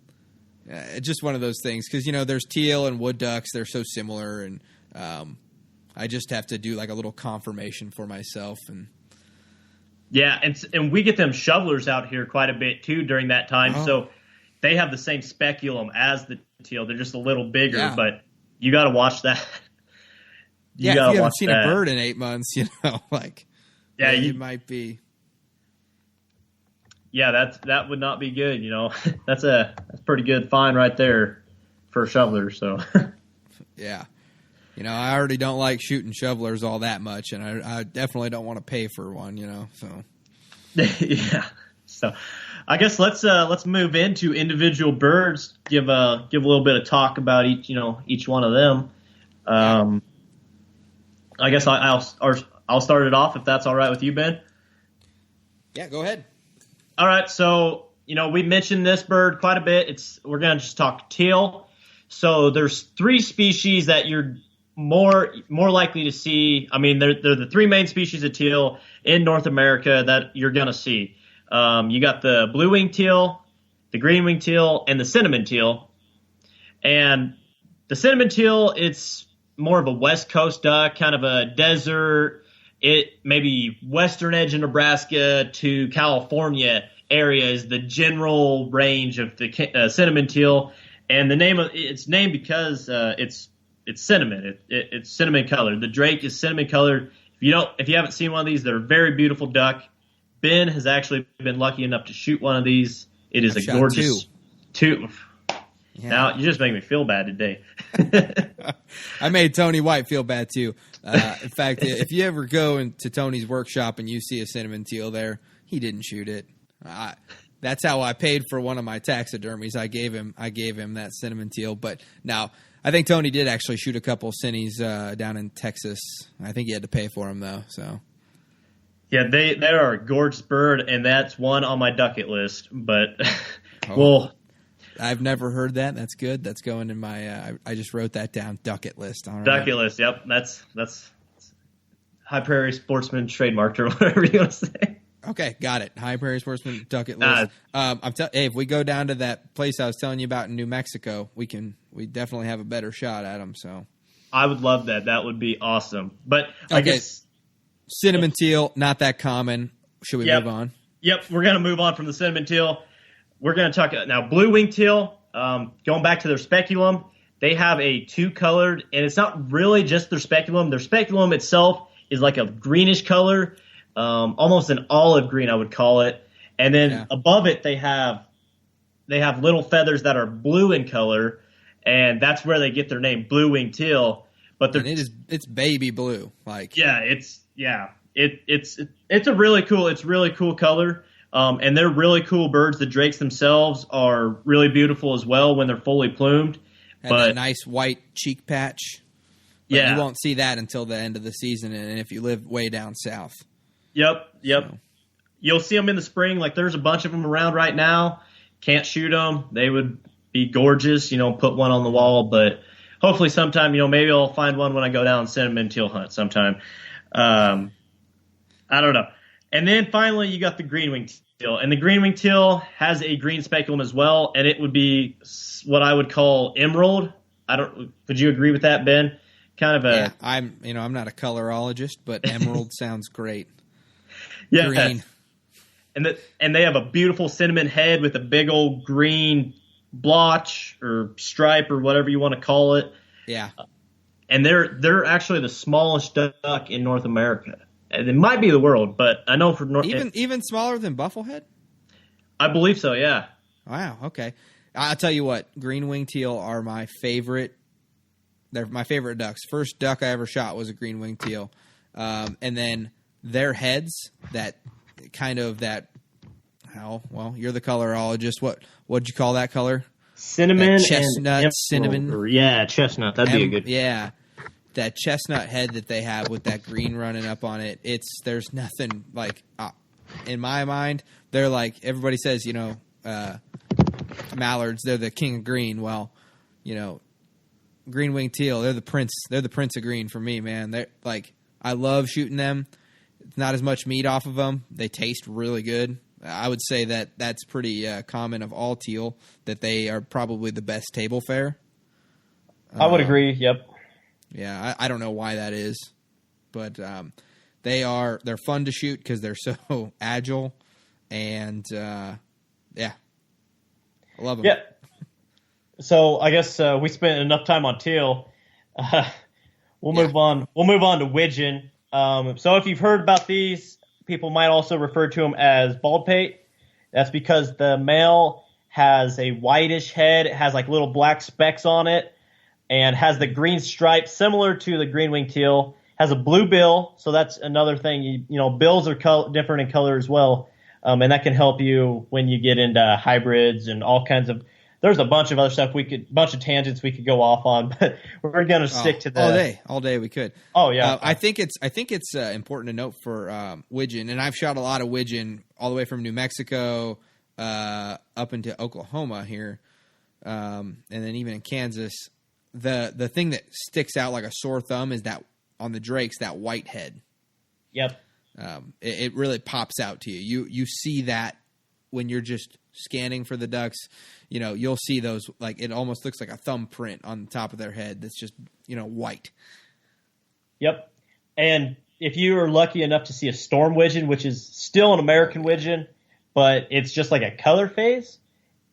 It's just one of those things because there's teal and wood ducks. They're so similar, and I just have to do like a little confirmation for myself. And yeah, and we get them shovelers out here quite a bit too during that time. Oh. So they have the same speculum as the teal. They're just a little bigger, but you got to watch that. If you haven't seen a bird in 8 months, it might be. Yeah, that would not be good. That's pretty good find right there for a shoveler. So yeah, I already don't like shooting shovelers all that much, and I definitely don't want to pay for one. So Yeah. So I guess let's move into individual birds. Give a little bit of talk about each one of them. I guess I'll start it off if that's all right with you, Ben. Yeah, go ahead. All right. So we mentioned this bird quite a bit. We're gonna just talk teal. So there's 3 species that you're more likely to see. I mean, they're the 3 main species of teal in North America that you're gonna see. You got the blue-winged teal, the green-winged teal, and the cinnamon teal. And the cinnamon teal, it's more of a West Coast duck, kind of a desert. It maybe western edge of Nebraska to California area is the general range of the cinnamon teal. And it's named because it's cinnamon. It's cinnamon colored. The drake is cinnamon colored. If you haven't seen one of these, they're a very beautiful duck. Ben has actually been lucky enough to shoot one of these. It is a gorgeous two. Yeah. Now you just make me feel bad today. I made Tony White feel bad too. In fact, if you ever go into Tony's workshop and you see a cinnamon teal there, he didn't shoot it. That's how I paid for one of my taxidermies. I gave him that cinnamon teal. But now I think Tony did actually shoot a couple cinnies down in Texas. I think he had to pay for them though. So yeah, they are a gorgeous bird, and that's one on my ducket list. But well, I've never heard that. That's good. That's going in my. I just wrote that down. Ducket list. All right. Ducket list. Yep, that's High Prairie Sportsman trademarked or whatever you want to say. Okay, got it. High Prairie Sportsman ducket list. Hey, if we go down to that place I was telling you about in New Mexico, we definitely have a better shot at them. So I would love that. That would be awesome. But I guess cinnamon teal, not that common. Should we move on? Yep, we're gonna move on from the cinnamon teal. We're gonna talk now blue-winged teal. Going back to their speculum, they have a 2-colored, and it's not really just their speculum. Their speculum itself is like a greenish color. Almost an olive green, I would call it. And then above it, they have little feathers that are blue in color, and that's where they get their name, blue-winged teal. But it's baby blue, like it's a really cool color. And they're really cool birds. The drakes themselves are really beautiful as well when they're fully plumed. And a nice white cheek patch. But you won't see that until the end of the season, and if you live way down south. Yep. So. You'll see them in the spring. Like there's a bunch of them around right now. Can't shoot them. They would be gorgeous. Put one on the wall. But hopefully sometime, maybe I'll find one when I go down cinnamon teal hunt sometime. I don't know. And then finally, you got the green-winged teal, and the green-winged teal has a green speculum as well, and it would be what I would call emerald. Would you agree with that, Ben? Kind of a. Yeah, I'm not a colorologist, but emerald sounds great. Yeah, green. And they have a beautiful cinnamon head with a big old green blotch or stripe or whatever you want to call it. Yeah, and they're actually the smallest duck in North America. And it might be the world, but I know for even smaller than bufflehead. I believe so. Yeah. Wow. Okay. I'll tell you what. Green-winged teal are my favorite. They're my favorite ducks. First duck I ever shot was a green-winged teal, and then their heads. That kind of that. How well you're the colorologist. What'd you call that color? Cinnamon, that chestnut, and cinnamon. Yeah, chestnut. That'd be a good. Yeah. That chestnut head that they have with that green running up on it, there's nothing like in my mind. They're like everybody says, mallards. They're the king of green. Well, green-winged teal. They're the prince. They're the prince of green for me, man. They're like I love shooting them. It's not as much meat off of them. They taste really good. I would say that's pretty common of all teal. That they are probably the best table fare. I would agree. Yep. Yeah, I don't know why that is, but they're fun to shoot because they're so agile, and I love them. Yeah. So I guess we spent enough time on teal. We'll move on. We'll move on to widgeon. So if you've heard about these, people might also refer to them as bald pate. That's because the male has a whitish head. It has like little black specks on it. And has the green stripe similar to the green-winged teal. Has a blue bill, so that's another thing. Bills are different in color as well. And that can help you when you get into hybrids and all kinds of. There's a bunch of other stuff bunch of tangents we could go off on, but we're going to stick to the all day we could. Oh yeah, I think it's important to note for widgeon, and I've shot a lot of widgeon all the way from New Mexico up into Oklahoma here, and then even in Kansas. The thing that sticks out like a sore thumb is that on the drakes, that white head. Yep. It really pops out to you. You see that when you're just scanning for the ducks. You know, you'll see those, like, it almost looks like a thumbprint on the top of their head that's just, white. Yep. And if you are lucky enough to see a storm widgeon, which is still an American widgeon, but it's just like a color phase,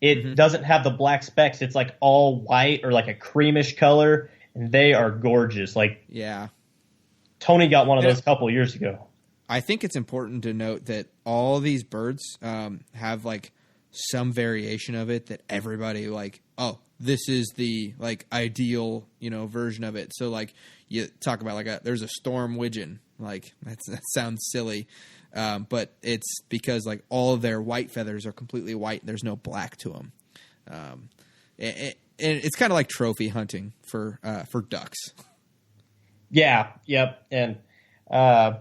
it doesn't have the black specks. It's like all white or like a creamish color, and they are gorgeous. Like, yeah. Tony got one of those a couple of years ago. I think it's important to note that all these birds have, like, some variation of it that everybody like, oh, this is the like ideal, version of it. So like you talk about like there's a storm widgeon, like that sounds silly. But it's because like all of their white feathers are completely white. There's no black to them. And it's kind of like trophy hunting for ducks. Yeah. Yep. And, yeah,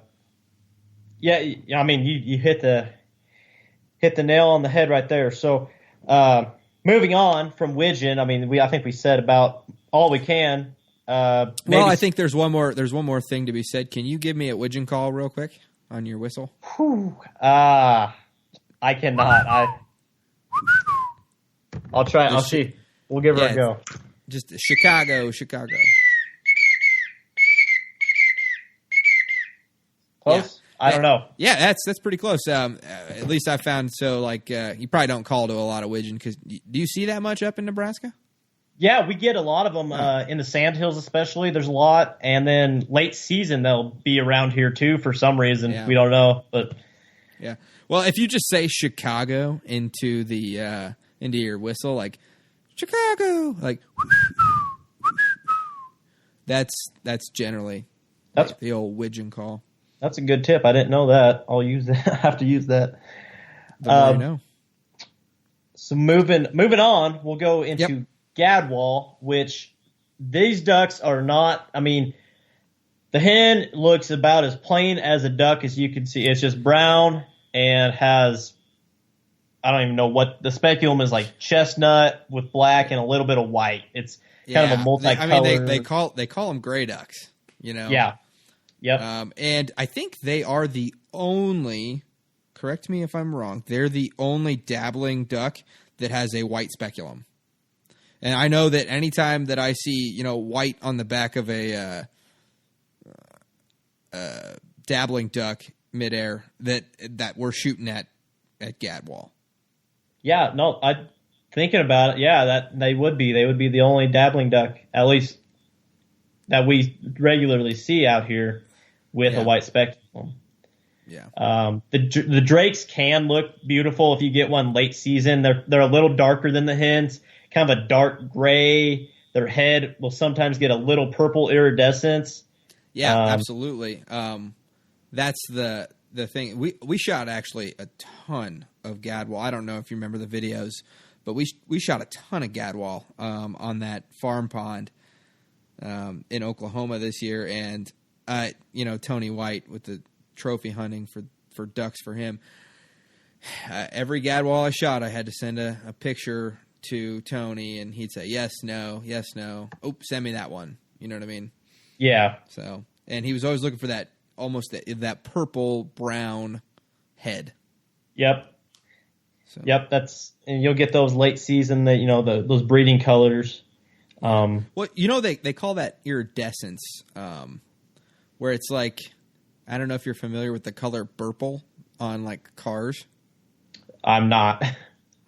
I mean, you hit the nail on the head right there. So, moving on from widgeon, I mean, I think we said about all we can. Well, I think there's one more thing to be said. Can you give me a widgeon call real quick on your whistle? I cannot. I'll try. I'll see. We'll give her a go. Just Chicago. Close? Yeah. I don't know. Yeah, that's pretty close. At least I found. So, like, you probably don't call to a lot of widgeon because do you see that much up in Nebraska? Yeah, we get a lot of them in the sandhills, especially. There's a lot, and then late season they'll be around here too for some reason. Yeah. We don't know, but yeah. Well, if you just say Chicago into your whistle, like Chicago, like that's generally the old widgeon call. That's a good tip. I didn't know that. I'll use that. I have to use that. So moving on, we'll go into Gadwall, which these ducks are not. I mean, the hen looks about as plain as a duck as you can see. It's just brown and has, I don't even know what the speculum is, like chestnut with black and a little bit of white. It's kind of a multicolored. They call them gray ducks. Yeah. Yep. And I think they are the only, correct me if I'm wrong, they're the only dabbling duck that has a white speculum. And I know that anytime that I see, white on the back of a dabbling duck midair, that we're shooting at Gadwall. Yeah, no, thinking about it, yeah, that they would be the only dabbling duck, at least that we regularly see out here with a white speculum. Yeah. The drakes can look beautiful if you get one late season. They're a little darker than the hens, kind of a dark gray. Their head will sometimes get a little purple iridescence. Yeah, absolutely. That's the thing. We shot actually a ton of Gadwall. I don't know if you remember the videos, but we shot a ton of Gadwall on that farm pond in Oklahoma this year, and Tony White with the trophy hunting for ducks for him. Every Gadwall I shot, I had to send a picture to Tony, and he'd say yes, no, yes, no. Oh, send me that one. You know what I mean? Yeah. So, and he was always looking for that that purple brown head. Yep. So. Yep. And you'll get those late season those breeding colors. Well, they call that iridescence, where it's like, I don't know if you're familiar with the color purple on like cars. I'm not.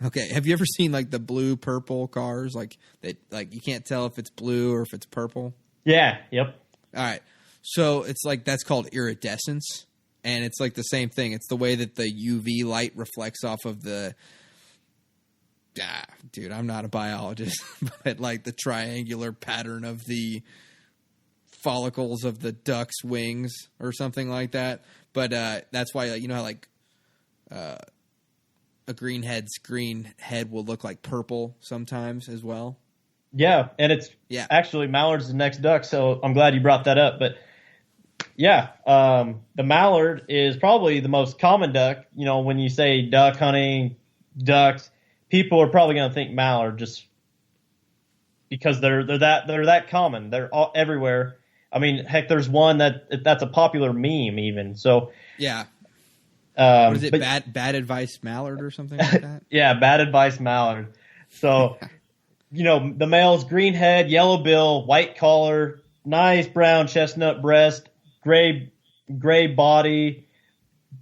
Okay. Have you ever seen like the blue purple cars? Like you can't tell if it's blue or if it's purple. Yeah. Yep. All right. So it's like, that's called iridescence. And it's like the same thing. It's the way that the UV light reflects off of dude, I'm not a biologist, but like the triangular pattern of the follicles of the duck's wings or something like that. But that's why, how like a greenhead's green head will look like purple sometimes as well. Yeah, and it's actually mallard's the next duck, so I'm glad you brought that up. But yeah, the mallard is probably the most common duck. You know, when you say duck hunting, ducks, people are probably going to think mallard just because they're that common. They're all everywhere. I mean, heck, there's one that's a popular meme even. So yeah. What is it? Bad advice mallard or something like that? Yeah, bad advice mallard. So, you know, the male's green head, yellow bill, white collar, nice brown chestnut breast, gray body,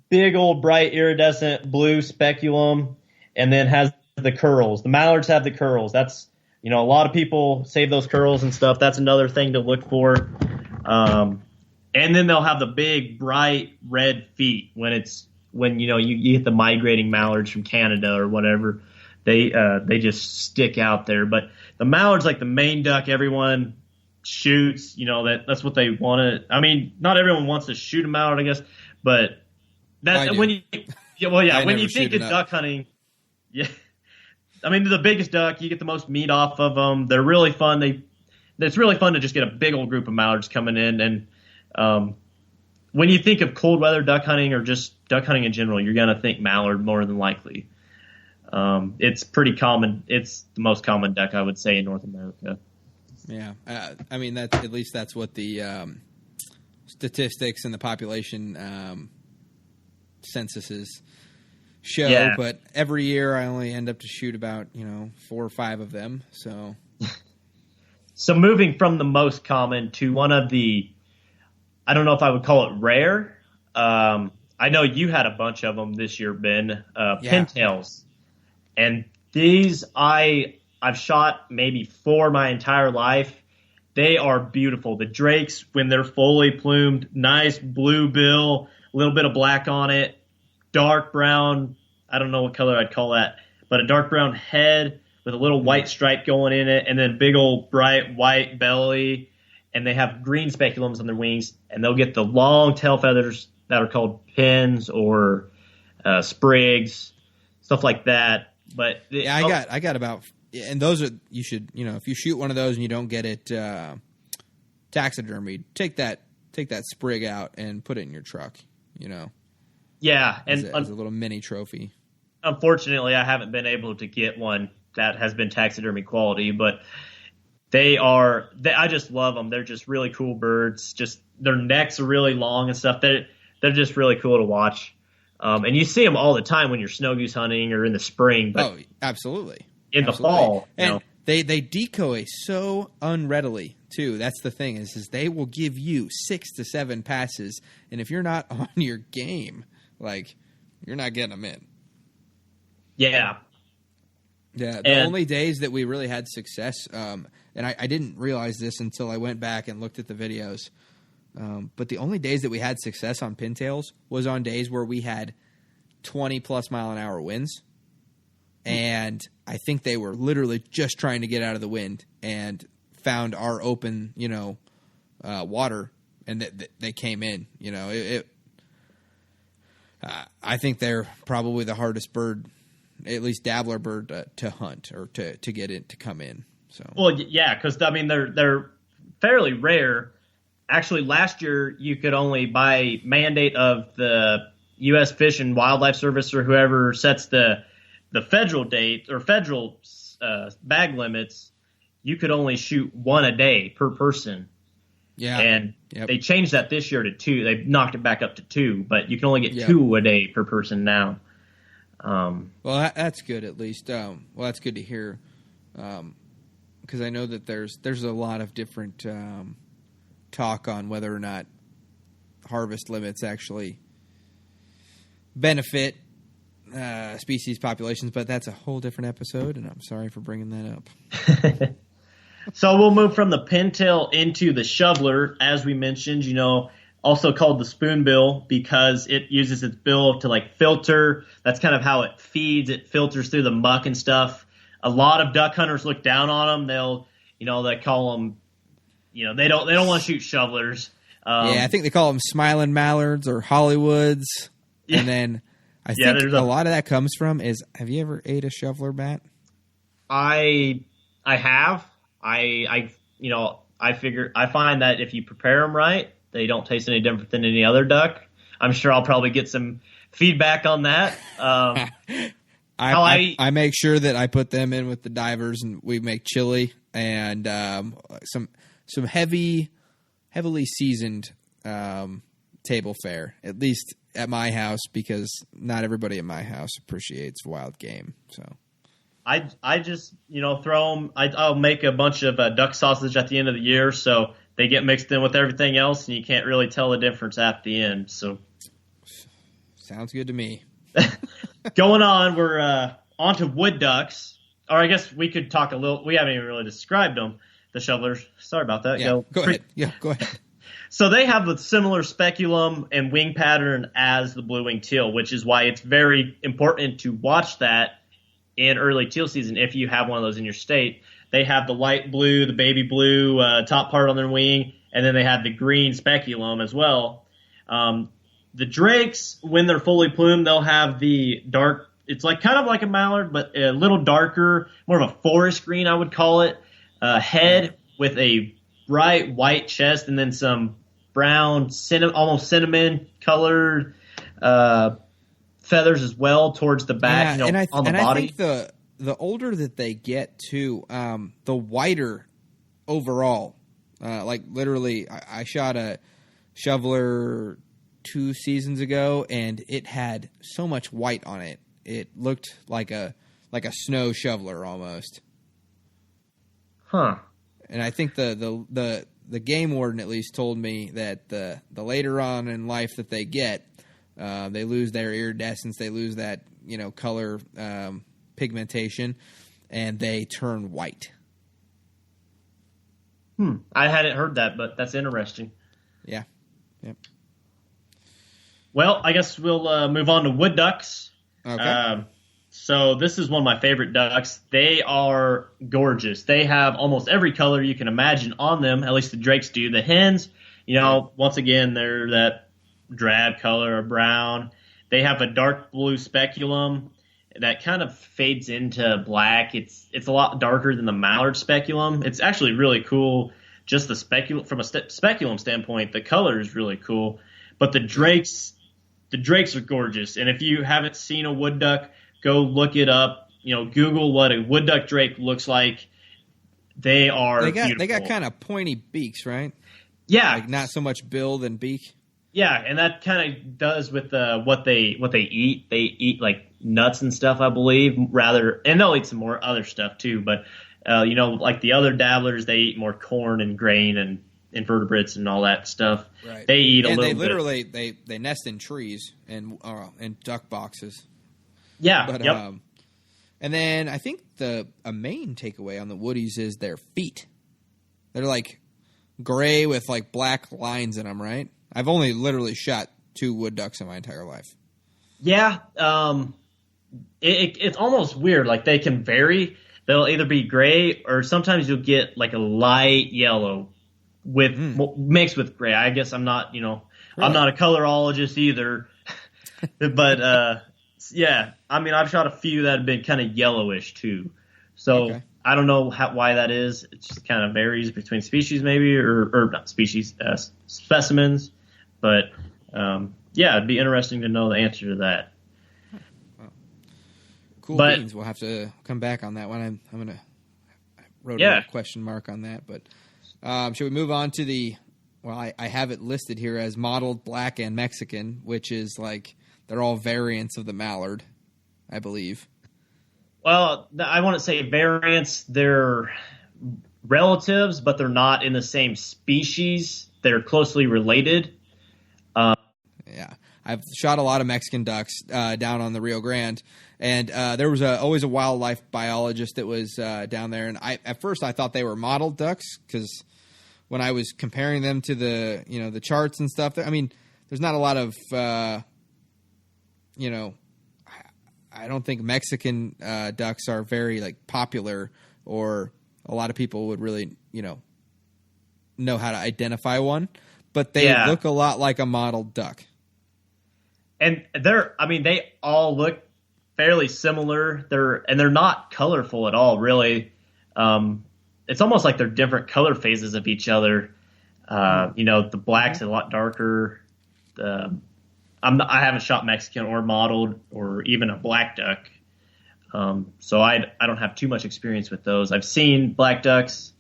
big old bright iridescent blue speculum, and then has the curls. The mallards have the curls. That's, you know, a lot of people save those curls and stuff. That's another thing to look for. And then they'll have the big bright red feet when you know you get the migrating mallards from Canada or whatever. They just stick out there. But the mallard's like the main duck everyone shoots. You know, that's what they want to. I mean, not everyone wants to shoot a mallard, I guess, but when you think of duck hunting, yeah. I mean, they're the biggest duck. You get the most meat off of them. They're really fun. It's really fun to just get a big old group of mallards coming in. And when you think of cold weather duck hunting or just duck hunting in general, you're going to think mallard more than likely. It's pretty common. It's the most common duck, I would say, in North America. Yeah. I mean, that's what the statistics and the population censuses show. Yeah. But every year I only end up to shoot about, 4 or 5 of them. So moving from the most common to one of the, I don't know if I would call it rare. I know you had a bunch of them this year, Ben. Pintails, and these I've shot maybe 4 my entire life. They are beautiful. The drakes, when they're fully plumed, nice blue bill, a little bit of black on it, dark brown. I don't know what color I'd call that, but a dark brown head with a little white stripe going in it, and then big old bright white belly. And they have green speculums on their wings, and they'll get the long tail feathers that are called pins or sprigs, stuff like that. But I got about, and those are, you should, if you shoot one of those and you don't get it taxidermied, take that sprig out and put it in your truck. Yeah, and as a little mini trophy. Unfortunately, I haven't been able to get one that has been taxidermy quality, but I just love them. They're just really cool birds. Just their necks are really long and stuff. They're just really cool to watch. And you see them all the time when you're snow goose hunting or in the spring. But absolutely. The fall. And they decoy so unreadily too. That's the thing is they will give you 6 to 7 passes, and if you're not on your game, you're not getting them in. Yeah. Yeah. The only days that we really had success, and I didn't realize this until I went back and looked at the videos. But the only days that we had success on pintails was on days where we had 20-plus mile-an-hour winds. And I think they were literally just trying to get out of the wind and found our open, water, and they came in. I think they're probably the hardest bird, at least dabbler bird, to hunt or to get in, to come in. So yeah, because they're fairly rare. Actually, last year you could only, by mandate of the U.S. Fish and Wildlife Service or whoever sets the federal date or federal bag limits, you could only shoot 1 a day per person. Yeah, and they changed that this year to 2. They knocked it back up to 2, but you can only get 2 a day per person now. Well, that's good at least. Well, that's good to hear, because I know that there's a lot of different talk on whether or not harvest limits actually benefit species populations, but that's a whole different episode, and I'm sorry for bringing that up. So we'll move from the pintail into the shoveler, as we mentioned, also called the spoonbill because it uses its bill to filter. That's kind of how it feeds. It filters through the muck and stuff. A lot of duck hunters look down on them. They call them, they don't want to shoot shovelers. I think they call them smiling mallards or Hollywoods. Yeah. And then I think a lot of that comes from is, have you ever ate a shoveler bat? I have. I find that if you prepare them right, they don't taste any different than any other duck. I'm sure I'll probably get some feedback on that. I make sure that I put them in with the divers, and we make chili and some heavily seasoned table fare, at least at my house, because not everybody at my house appreciates wild game. So I just throw them. I'll make a bunch of duck sausage at the end of the year, so they get mixed in with everything else, and you can't really tell the difference at the end. So sounds good to me. Going on, we're on to wood ducks. Or I guess we could talk a little. We haven't even really described them, the shovelers. Sorry about that. Yeah, go ahead. Yeah, go ahead. So they have a similar speculum and wing pattern as the blue-winged teal, which is why it's very important to watch that in early teal season if you have one of those in your state. They have the light blue, the baby blue top part on their wing, and then they have the green speculum as well. The drakes, when they're fully plumed, they'll have the dark, it's like kind of like a mallard, but a little darker, more of a forest green, I would call it, head with a bright white chest and then some brown, almost cinnamon colored feathers as well towards the back, on the body. I think the older that they get too, the whiter overall. Like literally, I shot a shoveler 2 seasons ago, and it had so much white on it. It looked like a snow shoveler almost. Huh. And I think the game warden at least told me that the later on in life that they get, they lose their iridescence, they lose that color pigmentation, and they turn white. I hadn't heard that, but that's interesting. Yeah. Yep. Well, I guess we'll move on to wood ducks. Okay. So this is one of my favorite ducks. They are gorgeous. They have almost every color you can imagine on them, at least the drakes do. The hens, once again, they're that drab color or brown. They have a dark blue speculum that kind of fades into black. It's a lot darker than the mallard speculum. It's actually really cool. Just the from a speculum standpoint, the color is really cool. But the drakes are gorgeous. And if you haven't seen a wood duck, go look it up. Google what a wood duck drake looks like. They are beautiful. They got kind of pointy beaks, right? Yeah, like not so much bill than beak. Yeah, and that kind of does with what they eat. They eat like nuts and stuff, I believe, and they'll eat some more other stuff too. But like the other dabblers, they eat more corn and grain and invertebrates and all that stuff. Right. They eat a little bit. And they literally they nest in trees and duck boxes. Yeah. But, yep. And then I think a main takeaway on the woodies is their feet. They're like gray with like black lines in them, right? I've only literally shot 2 wood ducks in my entire life. Yeah. It's almost weird. Like they can vary. They'll either be gray or sometimes you'll get like a light yellow with mixed with gray. I guess I'm not, Really? I'm not a colorologist either, but yeah, I mean, I've shot a few that have been kind of yellowish too. So okay. I don't know why that is. It just kind of varies between species maybe, or not species, specimens. But yeah, it'd be interesting to know the answer to that. Cool beans. We'll have to come back on that one. I wrote a question mark on that. But should we move on to I have it listed here as mottled black and Mexican, which is like they're all variants of the mallard, I believe. Well, I want to say variants. They're relatives, but they're not in the same species. They're closely related. Yeah. I've shot a lot of Mexican ducks down on the Rio Grande, and there was always a wildlife biologist that was down there. And at first I thought they were mottled ducks because when I was comparing them to the charts and stuff, I mean, there's not a lot of I don't think Mexican ducks are very like popular, or a lot of people would really know how to identify one. But they look a lot like a mottled duck. And they all look fairly similar. They're not colorful at all, really. It's almost like they're different color phases of each other. The black's a lot darker. I haven't shot Mexican or mottled or even a black duck. So I don't have too much experience with those. I've seen black ducks.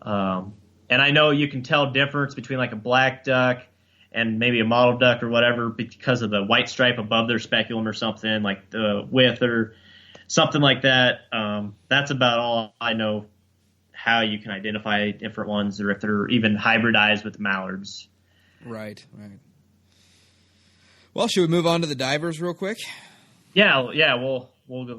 And I know you can tell difference between like a black duck and maybe a mottled duck or whatever because of the white stripe above their speculum or something, like the width or something like that. That's about all I know how you can identify different ones or if they're even hybridized with mallards. Right. Well, should we move on to the divers real quick? Yeah, we'll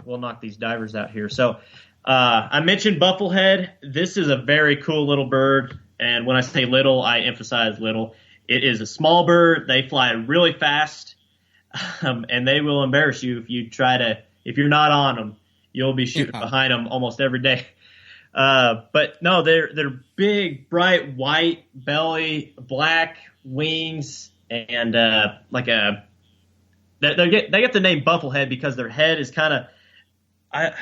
knock these divers out here. So I mentioned bufflehead. This is a very cool little bird, and when I say little, I emphasize little. It is a small bird. They fly really fast, and they will embarrass you if you're not on them. You'll be shooting behind them almost every day. But no, they're big, bright white belly, black wings, and they get the name bufflehead because their head is kind of.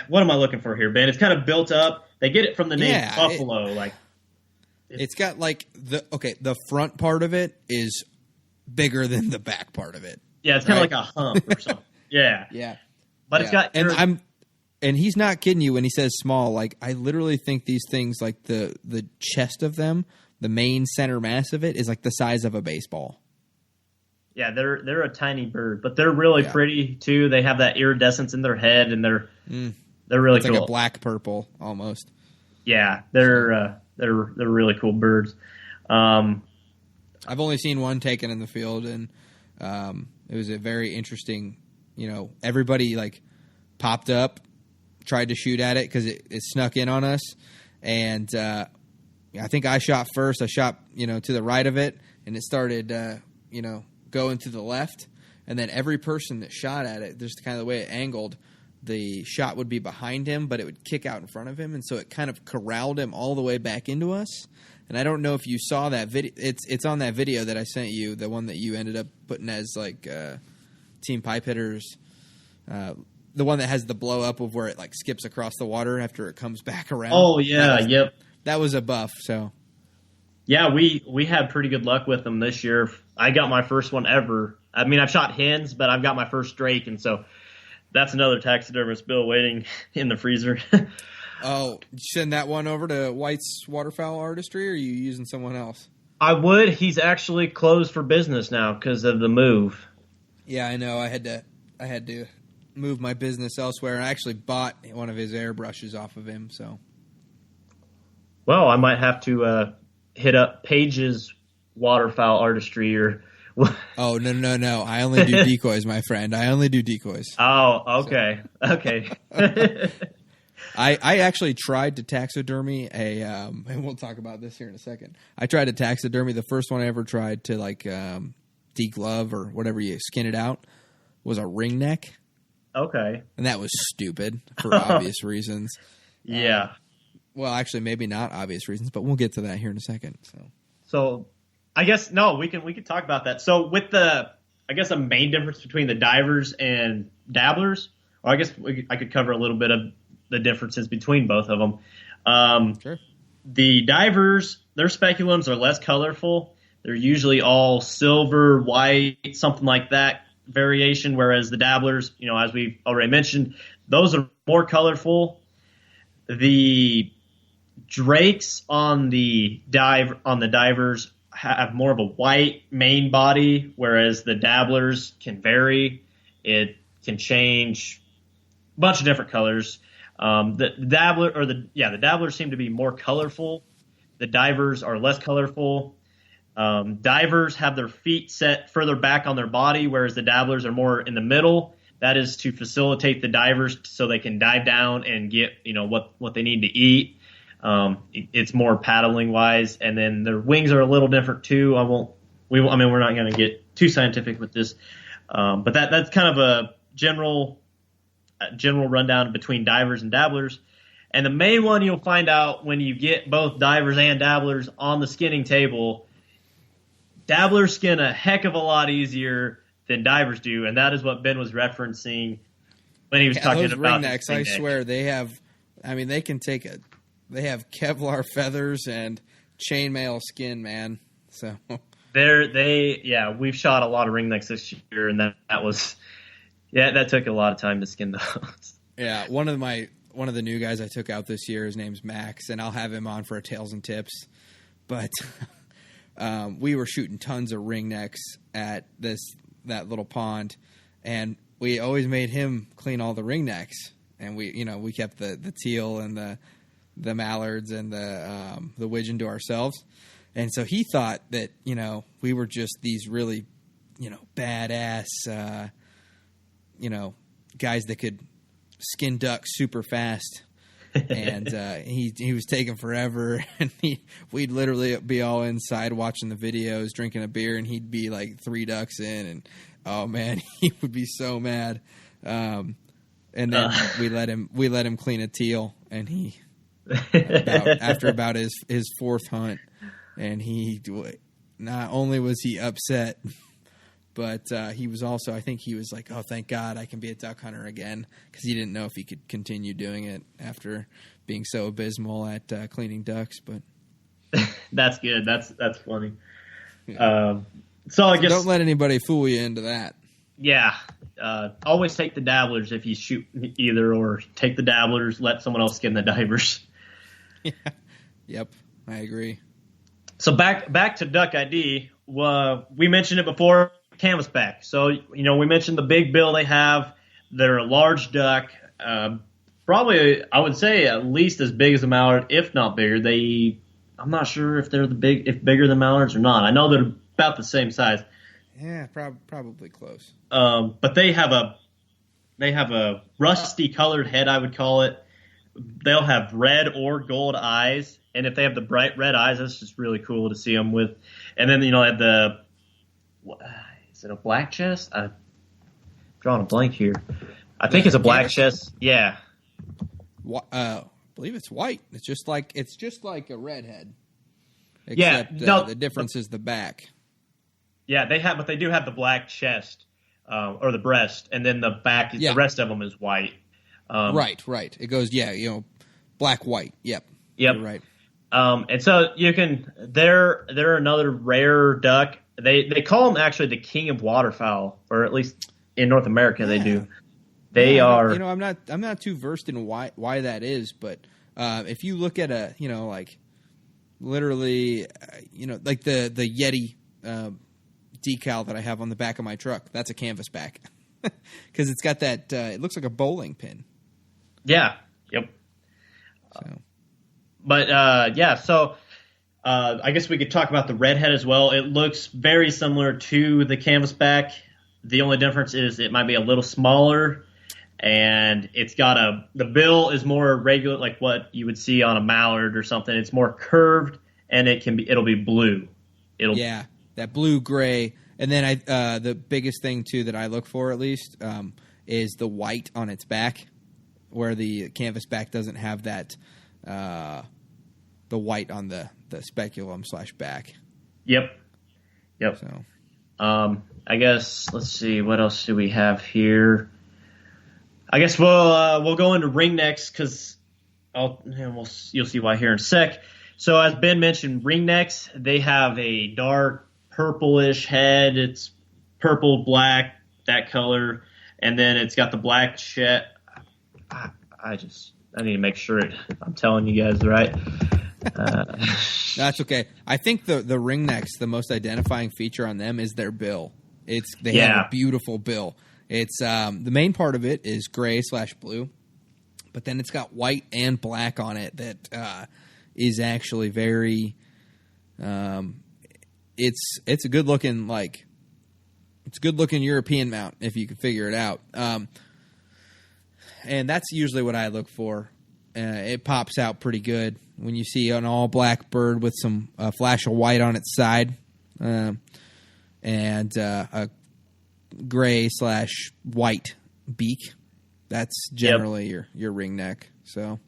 What am I looking for here, Ben? It's kind of built up. They get it from the name buffalo, It's got the front part of it is bigger than the back part of it. Yeah, it's kind of like a hump or something. Yeah. Yeah. But it's got and he's not kidding you when he says small. Like I literally think these things, like the chest of them, the main center mass of it is like the size of a baseball. Yeah, they're a tiny bird, but they're really pretty too. They have that iridescence in their head, and they're really cool. Like a black purple almost. Yeah, they're really cool birds. I've only seen one taken in the field, and it was a very interesting. Everybody popped up, tried to shoot at it because it snuck in on us, and I think I shot first. I shot to the right of it, and it started going to the left, and then every person that shot at it, just kind of the way it angled, the shot would be behind him, but it would kick out in front of him, and so it kind of corralled him all the way back into us. And I don't know if you saw that video. It's on that video that I sent you, the one that you ended up putting as Team Pipe Hitters, the one that has the blow up of where it skips across the water after it comes back around. Oh yeah, yep. That was a buff. So yeah, we had pretty good luck with them this year. I got my first one ever. I mean, I've shot hens, but I've got my first drake, and so that's another taxidermist bill waiting in the freezer. Oh, did you send that one over to White's Waterfowl Artistry, or are you using someone else? I would. He's actually closed for business now because of the move. Yeah, I know. I had to move my business elsewhere, and I actually bought one of his airbrushes off of him. So, well, I might have to hit up Paige's Waterfowl Artistry or. Oh no! I only do decoys, my friend. I only do decoys. Oh, okay, so. Okay. I actually tried to taxidermy and we'll talk about this here in a second. I tried to taxidermy. The first one I ever tried to deglove or whatever you skin it out was a ringneck. Okay. And that was stupid for obvious reasons. Yeah. Well, actually, maybe not obvious reasons, but we'll get to that here in a second. So I guess we can talk about that. So with a main difference between the divers and dabblers, or I guess I could cover a little bit of the differences between both of them. Sure. The divers, their speculums are less colorful. They're usually all silver, white, something like that variation, whereas the dabblers, as we've already mentioned, those are more colorful. The drakes on the divers have more of a white main body, whereas the dabblers can vary. It can change a bunch of different colors. The dabblers seem to be more colorful. The divers are less colorful. Divers have their feet set further back on their body, whereas the dabblers are more in the middle. That is to facilitate the divers so they can dive down and get, what they need to eat. It's more paddling wise, and then their wings are a little different too. We're not going to get too scientific with this, but that's kind of a general rundown between divers and dabblers. And the main one you'll find out when you get both divers and dabblers on the skinning table, dabblers skin a heck of a lot easier than divers do, and that is what Ben was referencing when he was talking those about ringnecks. I swear they have. I mean, they can take a. They have Kevlar feathers and chainmail skin, man. So we've shot a lot of ringnecks this year, and that took a lot of time to skin those. Yeah, one of the new guys I took out this year, his name's Max, and I'll have him on for a Tails and Tips. But we were shooting tons of ringnecks at that little pond, and we always made him clean all the ringnecks, and we kept the teal and the mallards and the widgeon to ourselves. And so he thought that, we were just these really, badass, guys that could skin ducks super fast. And he was taking forever. And we'd literally be all inside watching the videos, drinking a beer, and he'd be like 3 ducks in. And, oh, man, he would be so mad. And then we let him clean a teal, and he after about his 4th hunt. And he not only was he upset, but he was also, I think he was like, oh, thank God I can be a duck hunter again, because he didn't know if he could continue doing it after being so abysmal at cleaning ducks. But that's good. That's funny. Yeah. So I guess don't let anybody fool you into that. Yeah. Always take the dabblers if you shoot either, or take the dabblers, let someone else skin the divers. Yeah. Yep. I agree. So back to Duck ID. We mentioned it before, canvasback. So, we mentioned the big bill they have. They're a large duck. Probably, I would say, at least as big as a mallard, if not bigger. I'm not sure if they're bigger than mallards or not. I know they're about the same size. Yeah, probably close. But they have a rusty colored head, I would call it. They'll have red or gold eyes. And if they have the bright red eyes, that's just really cool to see them with. And then, at is it a black chest? I'm drawing a blank here. I think it's a black chest. Yeah. I believe it's white. It's just like a redhead. Except, the difference is the back. Yeah, but they do have the black chest, or the breast, and then the back. Yeah. The rest of them is white. Right. It goes, black, white. Yep. You're right. And so they're another rare duck. They call them actually the king of waterfowl, or at least in North America they do. They are. I'm not too versed in why that is, but if you look at literally, like the Yeti decal that I have on the back of my truck, that's a canvasback because it's got that. It looks like a bowling pin. Yeah. Yep. So. But, so I guess we could talk about the redhead as well. It looks very similar to the canvasback. The only difference is it might be a little smaller, and it's got the bill is more regular, like what you would see on a mallard or something. It's more curved, and it'll be blue. That blue-gray. And then the biggest thing, too, that I look for, at least, is the white on its back, where the canvasback doesn't have that the white on the speculum / back. Yep. So, I guess let's see, what else do we have here? I guess we'll go into ringnecks because you'll see why here in a sec. So as Ben mentioned, ringnecks, they have a dark purplish head. It's purple, black, that color, and then it's got the black chest. I need to make sure I'm telling you guys right. That's okay. I think the ringnecks, the most identifying feature on them is their bill. They have a beautiful bill. It's the main part of it is gray / blue, but then it's got white and black on it that is actually very. It's a good looking European mount if you can figure it out. And that's usually what I look for. It pops out pretty good when you see an all black bird with some flash of white on its side, and a gray / white beak. That's generally your ringneck. So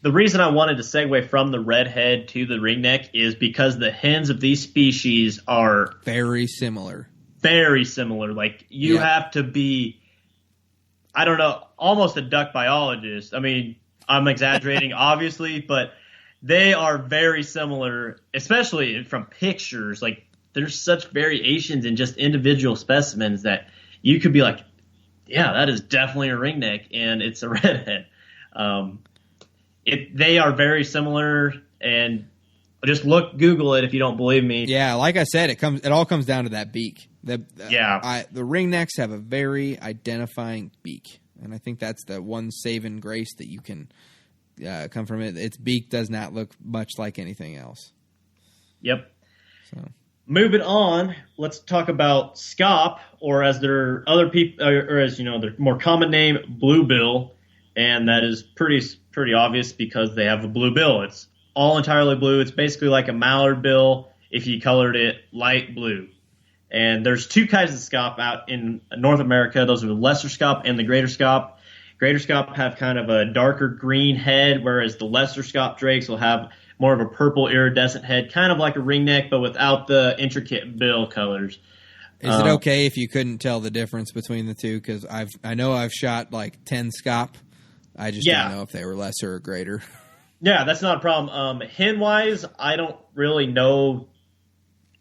the reason I wanted to segue from the redhead to the ringneck is because the hens of these species are very similar. very similar. Like you have to be, I don't know, almost a duck biologist. I mean, I'm exaggerating obviously, but they are very similar, especially from pictures. Like there's such variations in just individual specimens that you could be like, yeah, that is definitely a ringneck and it's a redhead. They are very similar, and just Google it if you don't believe me. Yeah, like I said, it all comes down to that beak. The ringnecks have a very identifying beak, and I think that's the one saving grace that you can come from it. Its beak does not look much like anything else. Yep. So. Moving on, let's talk about scaup, or as their other people, or as their more common name, bluebill, and that is pretty obvious because they have a blue bill. It's all entirely blue. It's basically like a mallard bill if you colored it light blue. And there's two kinds of scaup out in North America. Those are the lesser scaup and the greater scaup. Greater scaup have kind of a darker green head, whereas the lesser scaup drakes will have more of a purple iridescent head, kind of like a ringneck, but without the intricate bill colors. Is it okay if you couldn't tell the difference between the two? Because I know I've shot like 10 scaup. I just didn't know if they were lesser or greater. Yeah, that's not a problem. Hen-wise, I don't really know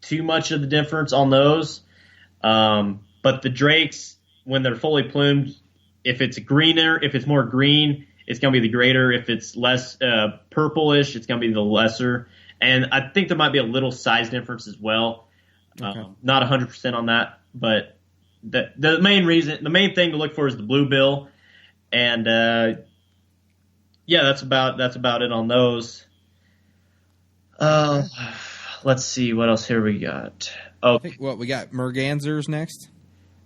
too much of the difference on those. But the drakes, when they're fully plumed, if it's more green, it's going to be the greater. If it's less purplish, it's going to be the lesser. And I think there might be a little size difference as well. Okay. Not 100% on that, but the main thing to look for is the blue bill. And that's about it on those. Let's see what else here we got. I think we got mergansers next.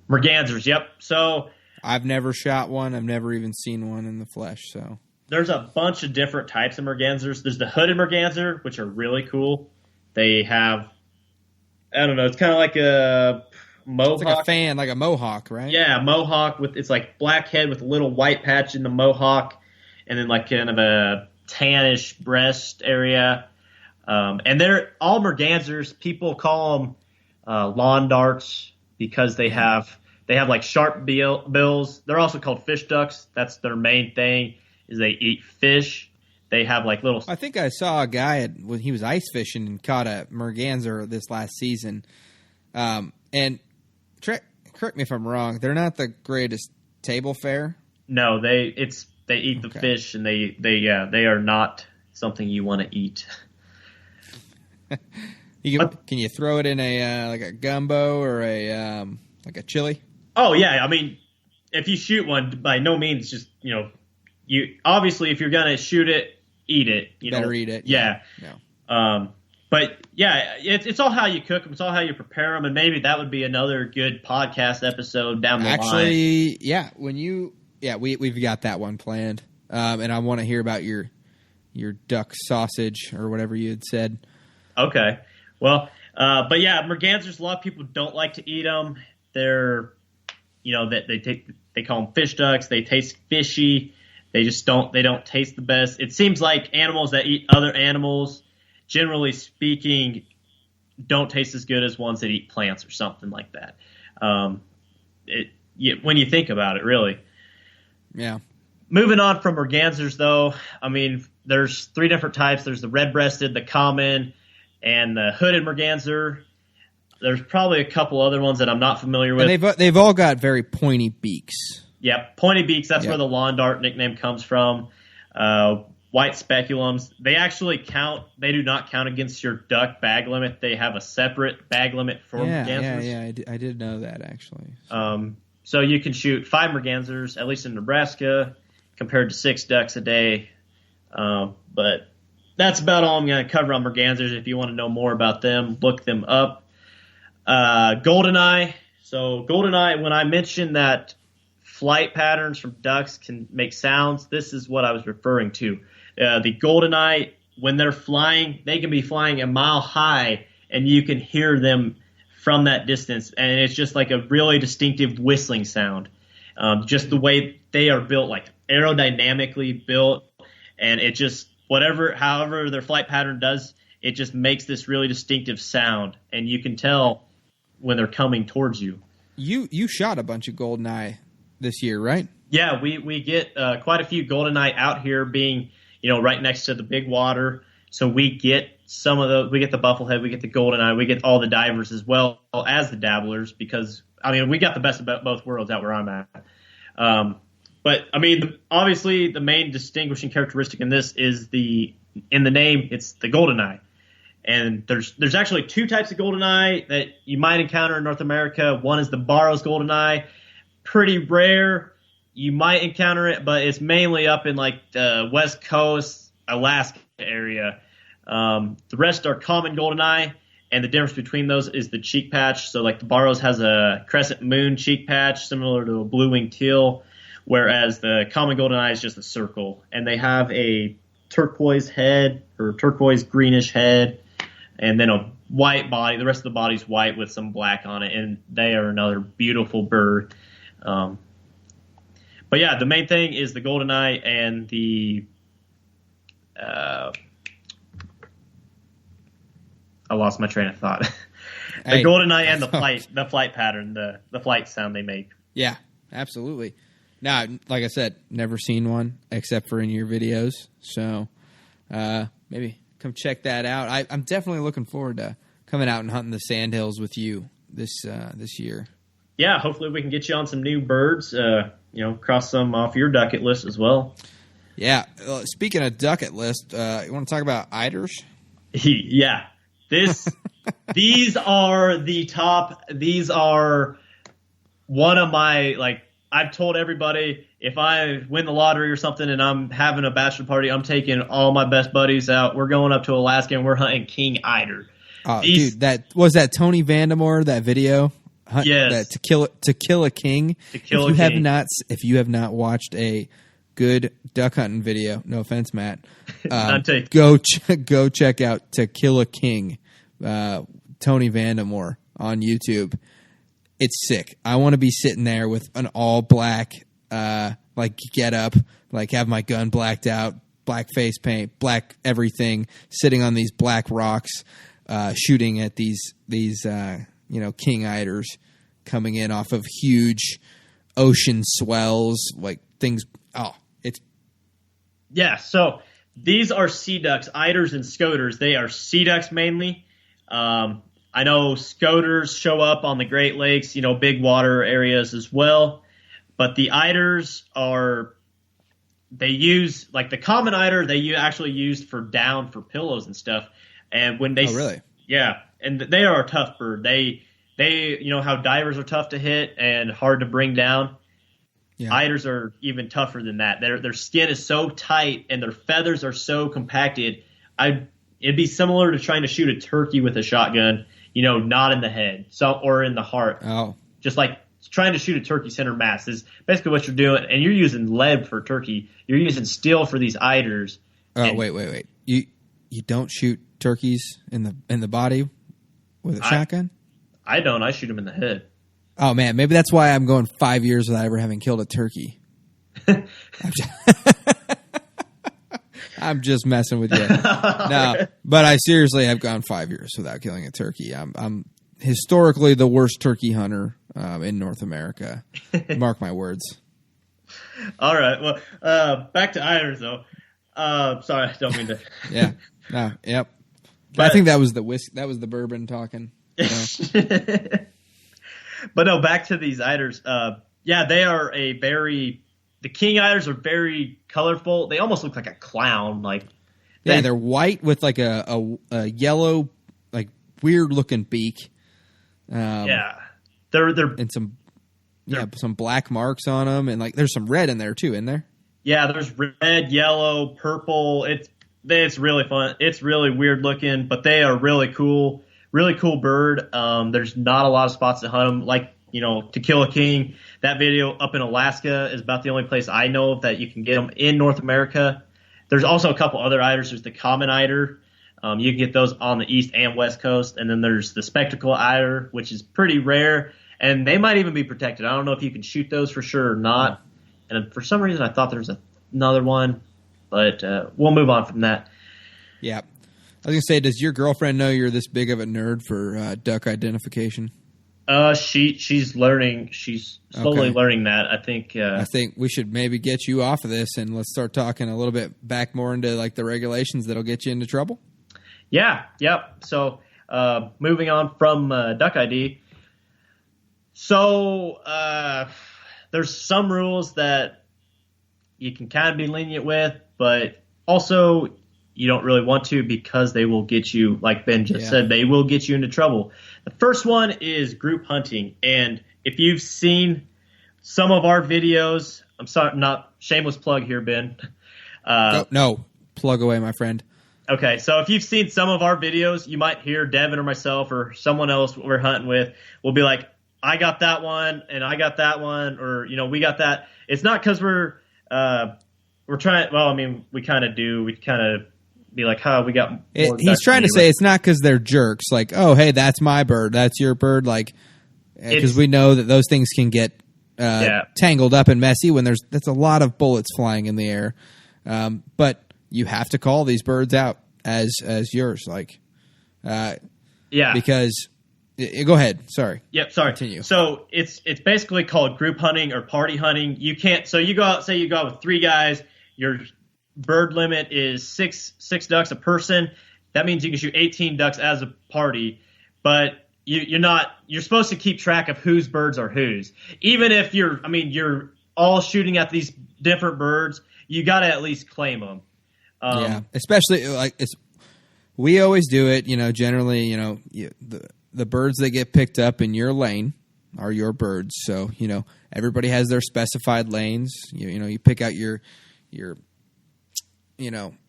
Mergansers, yep. So I've never shot one. I've never even seen one in the flesh. So there's a bunch of different types of mergansers. There's the hooded merganser, which are really cool. They have, I don't know, it's kind of like a mohawk. It's like a fan, like a mohawk, right? Yeah, mohawk it's like black head with a little white patch in the mohawk, and then like kind of a tannish breast area. And they're all mergansers. People call them lawn darts because they have like sharp bills. They're also called fish ducks. That's their main thing, is they eat fish. They have like little. I think I saw a guy when he was ice fishing and caught a merganser this last season. And correct me if I'm wrong, they're not the greatest table fare. No, they eat the fish, and they are not something you want to eat. Can you throw it in a like a gumbo or a like a chili? Oh yeah, I mean, if you shoot one, by no means just you obviously if you're gonna shoot it, eat it. Better eat it. Yeah. But yeah, it's all how you cook them. It's all how you prepare them, and maybe that would be another good podcast episode down the line. Actually, yeah, we've got that one planned, and I want to hear about your duck sausage or whatever you had said. Okay, well, but yeah, mergansers. A lot of people don't like to eat them. They're, they call them fish ducks. They taste fishy. They just don't taste the best. It seems like animals that eat other animals, generally speaking, don't taste as good as ones that eat plants or something like that. When you think about it, really. Yeah. Moving on from mergansers, though, I mean, there's three different types. There's the red-breasted, the common, and the hooded merganser. There's probably a couple other ones that I'm not familiar with. And they've all got very pointy beaks. Yep, pointy beaks. That's where the lawn dart nickname comes from. White speculums. They actually count. They do not count against your duck bag limit. They have a separate bag limit for mergansers. Yeah. I did know that, actually. So you can shoot 5 mergansers, at least in Nebraska, compared to 6 ducks a day. But that's about all I'm going to cover on mergansers. If you want to know more about them, look them up. Goldeneye. So goldeneye, when I mentioned that flight patterns from ducks can make sounds, this is what I was referring to. The goldeneye, when they're flying, they can be flying a mile high, and you can hear them from that distance, and it's just like a really distinctive whistling sound. Just the way they are built, like aerodynamically built, and it just however their flight pattern does, it just makes this really distinctive sound, and you can tell when they're coming towards you. You shot a bunch of goldeneye this year, right? Yeah, we get quite a few goldeneye out here, being right next to the big water. So we get some of the, we get the bufflehead, we get the goldeneye, we get all the divers as well as the dabblers, because we got the best of both worlds out where I'm at. But obviously the main distinguishing characteristic in this is in the name, it's the goldeneye. And there's actually two types of goldeneye that you might encounter in North America. One is the Barrow's goldeneye, pretty rare. You might encounter it, but it's mainly up in like the West Coast, Alaska area. The rest are common goldeneye, and the difference between those is the cheek patch. So like the Barrow's has a crescent moon cheek patch similar to a blue-winged teal, whereas the common goldeneye is just a circle. And they have a turquoise head or turquoise greenish head, and then a white body. The rest of the body's white with some black on it, and they are another beautiful bird. But yeah, the main thing is the goldeneye and the I lost my train of thought. The goldeneye and the flight pattern, the flight sound they make. Yeah, absolutely. Now, like I said, never seen one except for in your videos. So maybe come check that out. I'm definitely looking forward to coming out and hunting the sandhills with you this year. Yeah, hopefully we can get you on some new birds. Cross some off your ducket list as well. Yeah. Speaking of ducket list, you want to talk about eiders? Yeah. These are the top. These are one of my, I've told everybody, if I win the lottery or something and I'm having a bachelor party, I'm taking all my best buddies out. We're going up to Alaska and we're hunting king eider. Dude, that Tony Vandemore, that video? Yes. That to kill a king. If you have not watched a good duck hunting video, no offense, Matt, go check out To Kill a King, Tony Vandemore on YouTube. It's sick. I want to be sitting there with an all black get up, have my gun blacked out, black face paint, black everything, sitting on these black rocks, shooting at these king eiders coming in off of huge ocean swells, things. Yeah, so these are sea ducks, eiders and scoters. They are sea ducks mainly. I know scoters show up on the Great Lakes, big water areas as well. But the eiders they use, the common eider, they actually use for down for pillows and stuff. And when they... Oh, really? Yeah, and they are a tough bird. They how divers are tough to hit and hard to bring down. Yeah. Eiders are even tougher than that. Their skin is so tight and their feathers are so compacted. It'd be similar to trying to shoot a turkey with a shotgun, not in the head, or in the heart. Oh, just like trying to shoot a turkey center mass is basically what you're doing. And you're using lead for turkey. You're using steel for these eiders. Oh, wait. You don't shoot turkeys in the body with a shotgun? I don't. I shoot them in the head. Oh, man, maybe that's why I'm going 5 years without ever having killed a turkey. I'm just messing with you. No, but I seriously have gone 5 years without killing a turkey. I'm historically the worst turkey hunter in North America. Mark my words. All right. Well, back to eiders, though. Sorry, I don't mean to. Yeah. No. Yep. But I think that was the bourbon talking. But no, back to these eiders. They are the king eiders are very colorful. They almost look like a clown. They're white with a yellow, weird looking beak. They're and some black marks on them, and there's some red in there too. In there. Yeah, there's red, yellow, purple. It's really fun. It's really weird looking, but they are really cool. Really cool bird. There's not a lot of spots to hunt them. To Kill a King, that video up in Alaska is about the only place I know of that you can get them in North America. There's also a couple other eiders. There's the common eider. You can get those on the east and west coast. And then there's the spectacle eider, which is pretty rare. And they might even be protected. I don't know if you can shoot those for sure or not. And for some reason, I thought there was another one. But we'll move on from that. Yeah. I was going to say, does your girlfriend know you're this big of a nerd for duck identification? She's learning. She's slowly learning that. I think we should maybe get you off of this and let's start talking a little bit back more into like the regulations that'll get you into trouble. Yeah. Yep. So moving on from Duck ID. So there's some rules that you can kind of be lenient with, but also you don't really want to because they will get you, like Ben just said, they will get you into trouble. The first one is group hunting. And if you've seen some of our videos, I'm sorry, not shameless plug here, Ben. No, plug away, my friend. Okay, so if you've seen some of our videos, you might hear Devin or myself or someone else we're hunting with will be like, I got that one and I got that one, or, we got that. It's not because we're trying, well, I mean, we kind of do. We kind of be like, we got more he's trying to say it's not because they're jerks. Like, oh, hey, that's my bird. That's your bird. Like, because we know that those things can get tangled up and messy when that's a lot of bullets flying in the air. But you have to call these birds out as yours. Like, because go ahead. Sorry. Yep. Sorry. Continue. So it's basically called group hunting or party hunting. You can't. So you go out. Say you go out with 3 guys. Your bird limit is six ducks a person. That means you can shoot 18 ducks as a party, but you're supposed to keep track of whose birds are whose. Even if you're all shooting at these different birds, you got to at least claim them. Especially we always do it, generally, the birds that get picked up in your lane are your birds. So, everybody has their specified lanes. You pick out your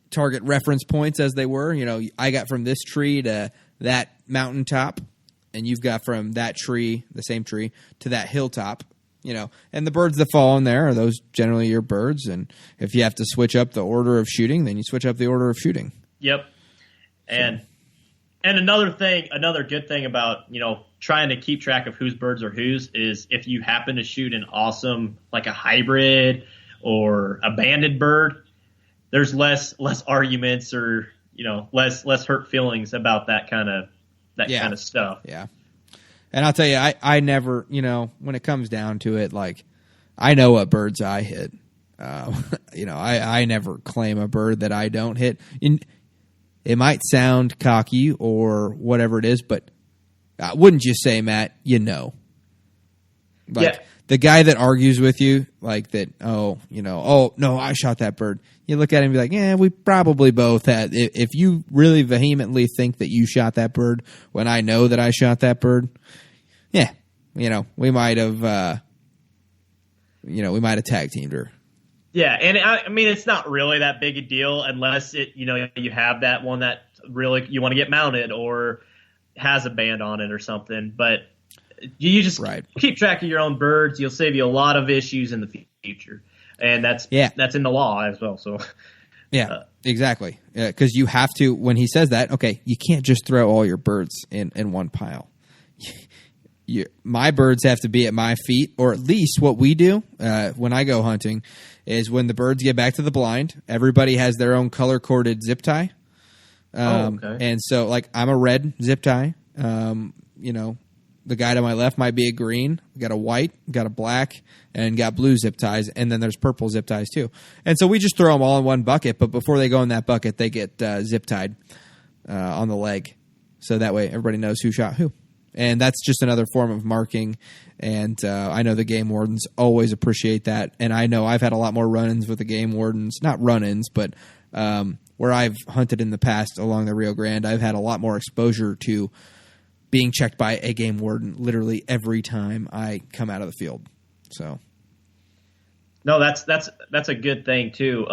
target reference points as they were. I got from this tree to that mountaintop, and you've got from that tree, the same tree, to that hilltop. And the birds that fall in there are those generally your birds. And if you have to switch up the order of shooting, then you switch up the order of shooting. Yep. And another good thing about, trying to keep track of whose birds are whose is if you happen to shoot an awesome, like a hybrid or a banded bird, there's less arguments or, less hurt feelings about that kind of stuff. Yeah. And I'll tell you, I never, when it comes down to it, like, I know what birds I hit. I never claim a bird that I don't hit. It might sound cocky or whatever it is, but wouldn't you say, Matt, the guy that argues with you, like that, no, I shot that bird. You look at him and be like, yeah, we probably both had. If you really vehemently think that you shot that bird when I know that I shot that bird, yeah, we might have, tag teamed her. Yeah, and I mean, it's not really that big a deal unless you have that one that really you want to get mounted or has a band on it or something. But you just keep track of your own birds. You'll save you a lot of issues in the future, and that's in the law as well. So exactly, because you have to. When he says that, okay, you can't just throw all your birds in one pile. My birds have to be at my feet, or at least what we do when I go hunting is when the birds get back to the blind, everybody has their own color-corded zip tie. And so, like, I'm a red zip tie. The guy to my left might be a green. We got a white, got a black, and got blue zip ties, and then there's purple zip ties too. And so we just throw them all in one bucket, but before they go in that bucket, they get zip tied on the leg. So that way everybody knows who shot who. And that's just another form of marking, and I know the game wardens always appreciate that. And I know I've had a lot more run-ins with the game wardens, not run-ins, but where I've hunted in the past along the Rio Grande, I've had a lot more exposure to being checked by a game warden literally every time I come out of the field. So, no, that's a good thing too.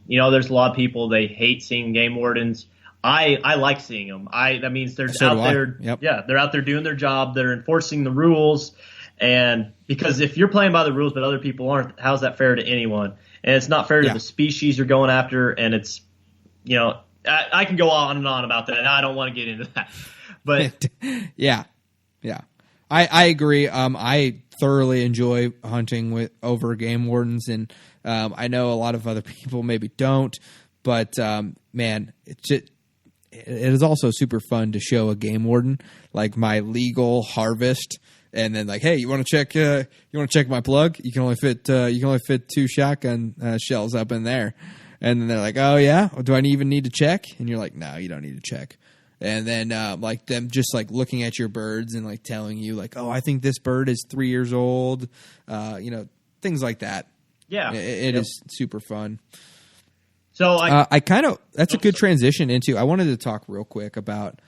There's a lot of people, they hate seeing game wardens. I like seeing them. That means they're out there. Yep. Yeah, they're out there doing their job. They're enforcing the rules. And because if you're playing by the rules but other people aren't, how's that fair to anyone? And it's not fair to the species you're going after. And it's, I can go on and on about that, and I don't want to get into that. But yeah. I agree. I thoroughly enjoy hunting over game wardens, and I know a lot of other people maybe don't. But man, it is also super fun to show a game warden like my legal harvest And then like, hey, you want to check my plug? You can only fit 2 shotgun shells up in there. And then they're like, oh yeah, do I even need to check? And you're like, no, you don't need to check. And then like them just like looking at your birds and like telling you like, oh, I think this bird is 3 years old, things like that. Yeah, it is super fun. So that's a good transition into. I wanted to talk real quick about.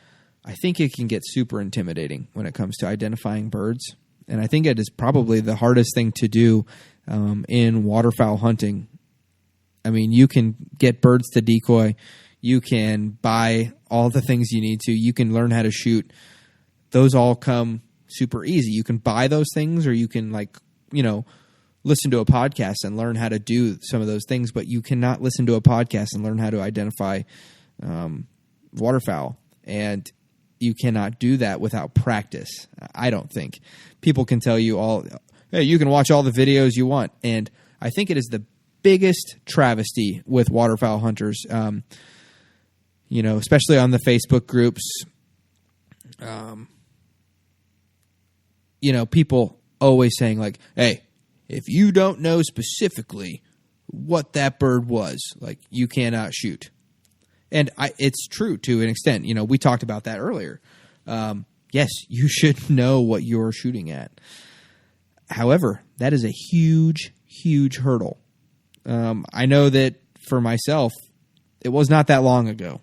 I think it can get super intimidating when it comes to identifying birds, and I think it is probably the hardest thing to do in waterfowl hunting. I mean, you can get birds to decoy, you can buy all the things you need to, you can learn how to shoot. Those all come super easy. You can buy those things, or you can listen to a podcast and learn how to do some of those things, but you cannot listen to a podcast and learn how to identify waterfowl. And you cannot do that without practice, I don't think. People can tell you hey, you can watch all the videos you want. And I think it is the biggest travesty with waterfowl hunters, especially on the Facebook groups. People always saying like, hey, if you don't know specifically what that bird was, like, you cannot shoot. And it's true to an extent. We talked about that earlier. Yes, you should know what you're shooting at. However, that is a huge, huge hurdle. I know that for myself, it was not that long ago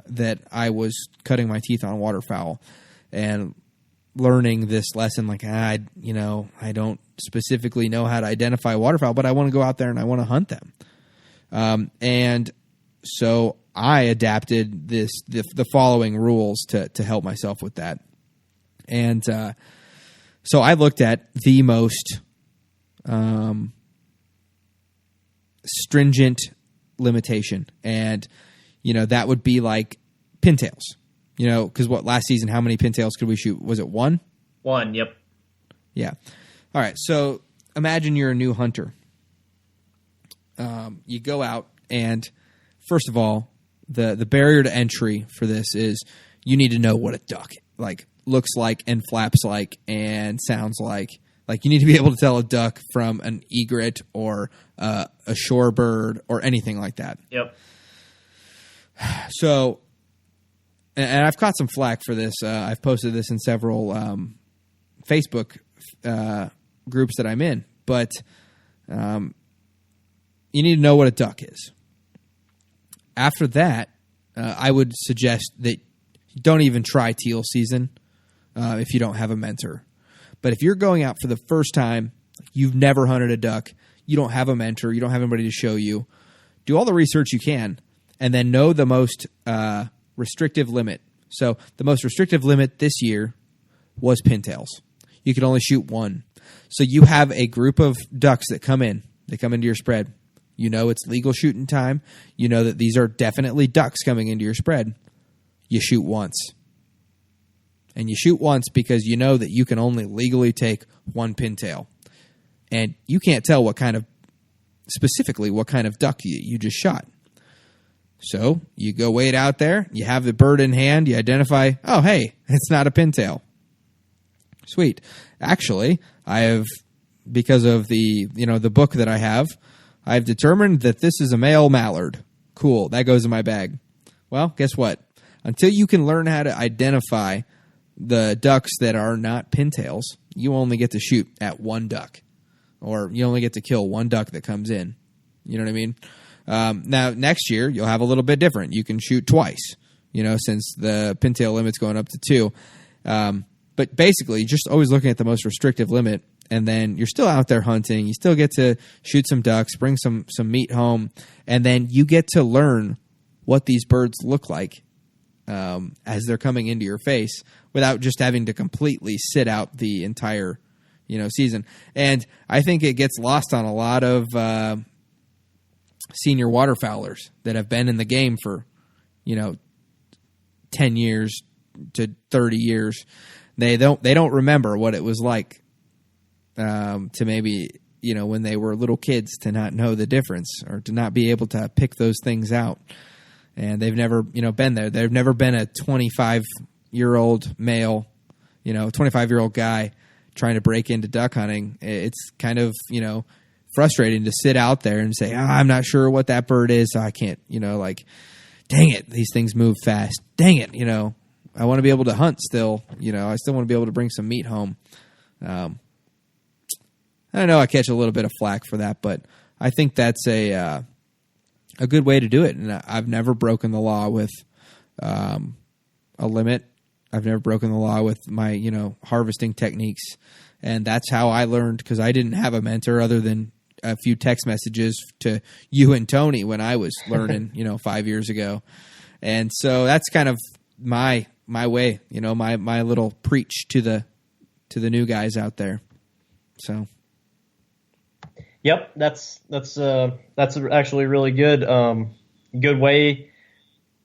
that I was cutting my teeth on waterfowl and learning this lesson. Like, I don't specifically know how to identify waterfowl, but I want to go out there and I want to hunt them. And so I adapted the following rules to help myself with that. And so I looked at the most stringent limitation, and that would be like pintails. Because last season, how many pintails could we shoot? Was it 1? 1, yep. Yeah. All right. So imagine you're a new hunter. You go out, and first of all, the barrier to entry for this is you need to know what a duck looks like and flaps like and sounds like. Like, you need to be able to tell a duck from an egret or a shorebird or anything like that. Yep. So, and I've caught some flack for this. I've posted this in several Facebook groups that I'm in. But you need to know what a duck is. After that, I would suggest that you don't even try teal season if you don't have a mentor. But if you're going out for the first time, you've never hunted a duck, you don't have a mentor, you don't have anybody to show you, do all the research you can, and then know the most restrictive limit. So the most restrictive limit this year was pintails. You could only shoot 1. So you have a group of ducks that come in. They come into your spread. It's legal shooting time. You know that these are definitely ducks coming into your spread. You shoot once. And you shoot once because you know that you can only legally take 1 pintail. And you can't tell what kind of duck you just shot. So you go wait out there, you have the bird in hand, you identify, oh, hey, it's not a pintail. Sweet. Actually, I have, because of the book that I have, I've determined that this is a male mallard. Cool, that goes in my bag. Well, guess what? Until you can learn how to identify the ducks that are not pintails, you only get to shoot at 1 duck. Or you only get to kill 1 duck that comes in. You know what I mean? Now, next year, you'll have a little bit different. You can shoot twice, since the pintail limit's going up to 2. But basically, you're just always looking at the most restrictive limit, and then you're still out there hunting. You still get to shoot some ducks, bring some meat home, and then you get to learn what these birds look like as they're coming into your face without just having to completely sit out the entire season. And I think it gets lost on a lot of senior waterfowlers that have been in the game for 10 years to 30 years. They don't remember what it was like to maybe when they were little kids to not know the difference or to not be able to pick those things out. And they've never been there. They've never been a 25-year-old male 25-year-old guy trying to break into duck hunting, it's kind of, frustrating to sit out there and say, I'm not sure what that bird is, so I can't, dang it, these things move fast. Dang it, I want to be able to hunt still. I still want to be able to bring some meat home. I know I catch a little bit of flack for that, but I think that's a good way to do it. And I've never broken the law with a limit. I've never broken the law with my, harvesting techniques. And that's how I learned, because I didn't have a mentor other than a few text messages to you and Tony when I was learning, 5 years ago. And so that's kind of my way, my little preach to the new guys out there. So. Yep, that's actually really good. Good way.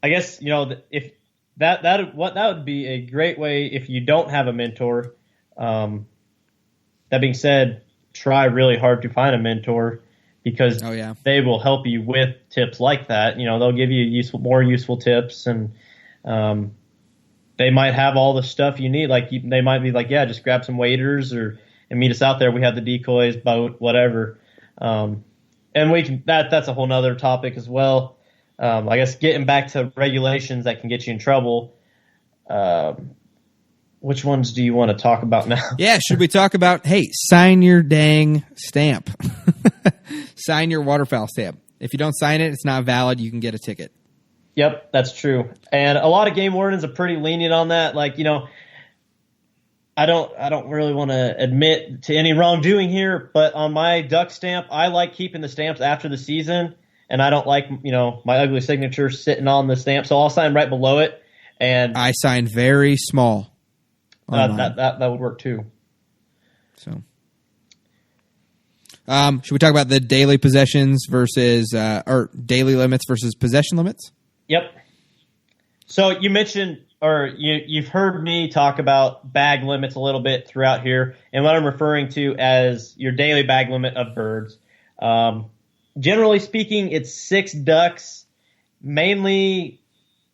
I guess if that would be a great way if you don't have a mentor. That being said, try really hard to find a mentor, because they will help you with tips like that. They'll give you more useful tips, and they might have all the stuff you need. Like they might be like, just grab some waders and meet us out there. We have the decoys, boat, whatever. And we can, that's a whole nother topic as well. I guess getting back to regulations that can get you in trouble. Which ones do you want to talk about now? Yeah, should we talk about, sign your dang stamp. Sign your waterfowl stamp. If you don't sign it, it's not valid. You can get a ticket. Yep, that's true. And a lot of game wardens are pretty lenient on that. Like, I don't really want to admit to any wrongdoing here, but on my duck stamp, I like keeping the stamps after the season, and I don't like, my ugly signature sitting on the stamp, so I'll sign right below it. And I sign very small. That would work too. So, should we talk about the daily possessions versus or daily limits versus possession limits? Yep. So you mentioned, or you've heard me talk about bag limits a little bit throughout here, and what I'm referring to as your daily bag limit of birds. Generally speaking, it's 6 ducks, mainly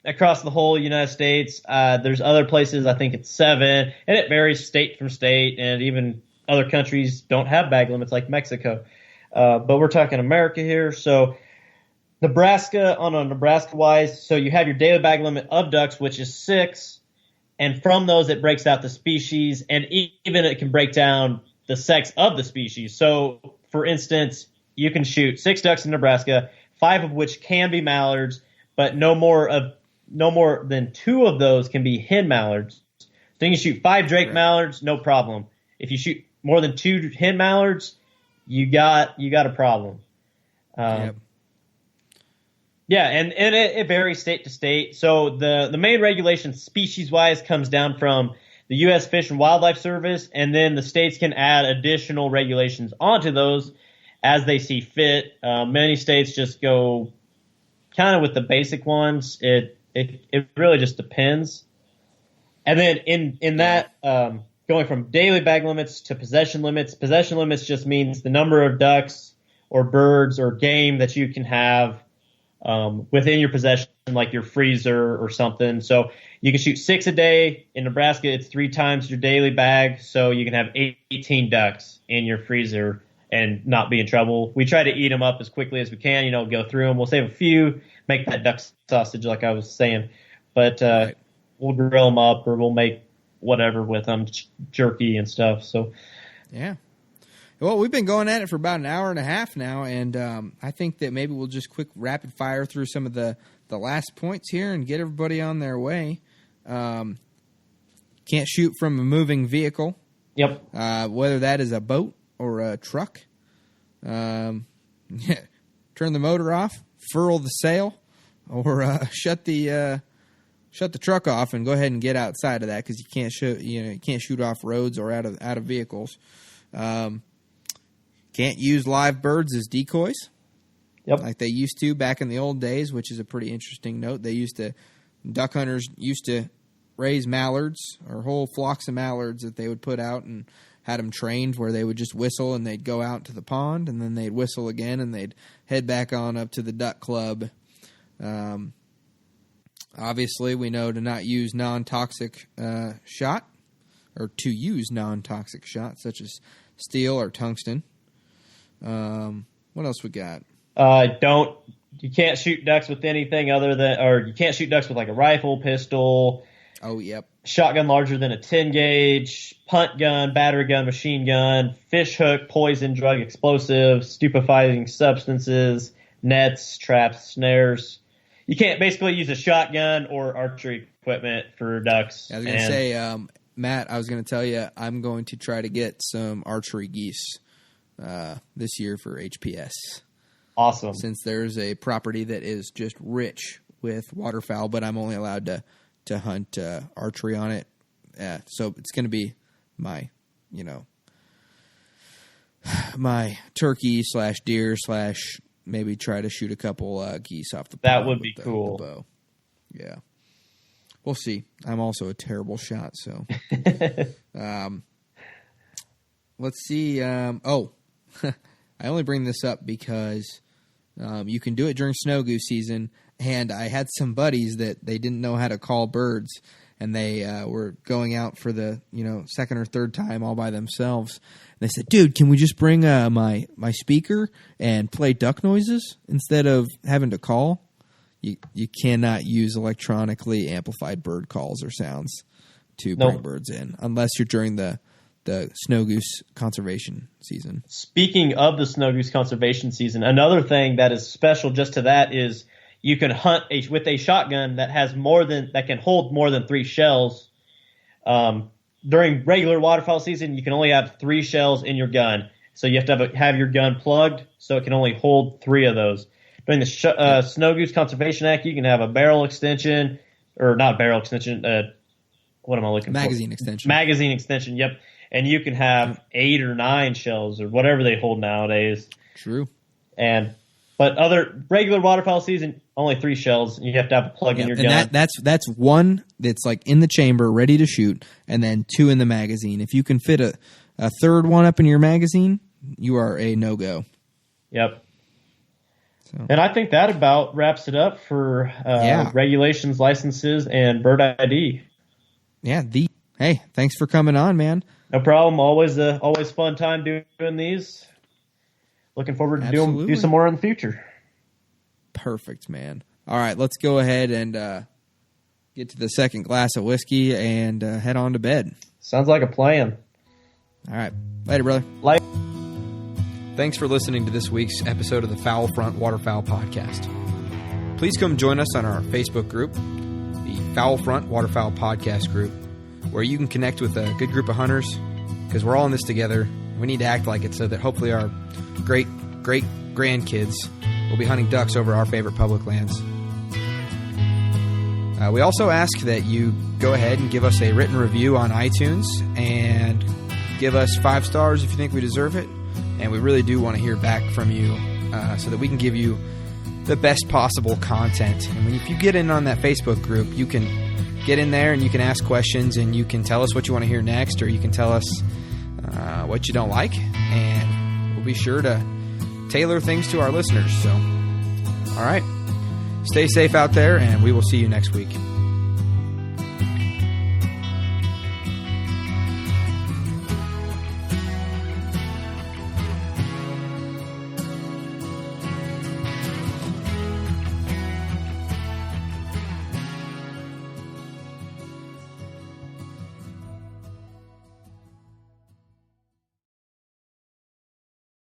across the whole United States. There's other places, I think it's 7, and it varies state from state, and even other countries don't have bag limits like Mexico. But we're talking America here. So Nebraska, on a Nebraska-wise, so you have your daily bag limit of ducks, which is 6, and from those it breaks out the species, and even it can break down the sex of the species. So, for instance, you can shoot 6 ducks in Nebraska, 5 of which can be mallards, but no more than 2 of those can be hen mallards. So you can shoot 5 Drake mallards, no problem. If you shoot more than 2 hen mallards, you got a problem. Yeah, and it varies state to state. So the main regulation species-wise comes down from the U.S. Fish and Wildlife Service, and then the states can add additional regulations onto those as they see fit. Many states just go kind of with the basic ones. It really just depends. And then in that, going from daily bag limits to possession limits just means the number of ducks or birds or game that you can have within your possession, like your freezer or something. So you can shoot 6 a day. In Nebraska, it's 3 times your daily bag, so you can have 18 ducks in your freezer and not be in trouble. We try to eat them up as quickly as we can, go through them. We'll save a few, make that duck sausage like I was saying. But we'll grill them up, or we'll make whatever with them, jerky and stuff. So, yeah. Well, we've been going at it for about an hour and a half now, and I think that maybe we'll just quick rapid fire through some of the last points here and get everybody on their way. Can't shoot from a moving vehicle. Yep. Whether that is a boat or a truck. Turn the motor off, furl the sail, or shut the truck off and go ahead and get outside of that, because you can't shoot off roads or out of vehicles. Can't use live birds as decoys. Yep. Like they used to back in the old days, which is a pretty interesting note. Duck hunters used to raise mallards, or whole flocks of mallards that they would put out, and had them trained where they would just whistle and they'd go out to the pond, and then they'd whistle again and they'd head back on up to the duck club. Obviously, we know to not use non-toxic shot or to use non-toxic shots such as steel or tungsten. What else we got? You can't shoot ducks with anything other than, or you can't shoot ducks with like a rifle, pistol. Oh, yep. Shotgun larger than a 10 gauge, punt gun, battery gun, machine gun, fish hook, poison, drug, explosive, stupefying substances, nets, traps, snares. You can't basically use a shotgun or archery equipment for ducks. I was going to say, Matt, I was going to tell you, I'm going to try to get some archery geese this year for HPS. Awesome. Since there's a property that is just rich with waterfowl, but I'm only allowed to hunt archery on it. So it's going to be my, my turkey / deer / maybe try to shoot a couple geese off the bow. That would be cool. The bow. Yeah. We'll see. I'm also a terrible shot, so. Let's see. I only bring this up because you can do it during snow goose season, and I had some buddies that they didn't know how to call birds, and they were going out for the second or third time all by themselves. And they said, "Dude, can we just bring my speaker and play duck noises instead of having to call?" You cannot use electronically amplified bird calls or sounds to bring birds in unless you're during the snow goose conservation season. Speaking of the snow goose conservation season, another thing that is special just to that is you can hunt with a shotgun that can hold more than 3 shells. During regular waterfowl season, you can only have 3 shells in your gun, so you have to have your gun plugged so it can only hold 3 of those. During the Snow Goose Conservation Act, you can have a barrel extension, or not barrel extension. What am I looking for? Magazine extension. Magazine extension. Yep. And you can have 8 or 9 shells or whatever they hold nowadays. True. But other regular waterfowl season, only 3 shells. And you have to have a plug in your gun. And that's one that's like in the chamber, ready to shoot, and then 2 in the magazine. If you can fit a third one up in your magazine, you are a no-go. Yep. So. And I think that about wraps it up for regulations, licenses, and bird ID. Yeah. Hey, thanks for coming on, man. No problem. Always fun time doing these. Looking forward to do some more in the future. Perfect, man. All right, let's go ahead and get to the second glass of whiskey and head on to bed. Sounds like a plan. All right. Later, brother. Thanks for listening to this week's episode of the Fowl Front Waterfowl Podcast. Please come join us on our Facebook group, the Fowl Front Waterfowl Podcast group, where you can connect with a good group of hunters, because we're all in this together. We need to act like it so that hopefully our great-great-grandkids will be hunting ducks over our favorite public lands. We also ask that you go ahead and give us a written review on iTunes and give us 5 stars if you think we deserve it. And we really do want to hear back from you so that we can give you the best possible content. And if you get in on that Facebook group, you can get in there and you can ask questions and you can tell us what you want to hear next, or you can tell us what you don't like. And we'll be sure to tailor things to our listeners. So, all right. Stay safe out there, and we will see you next week.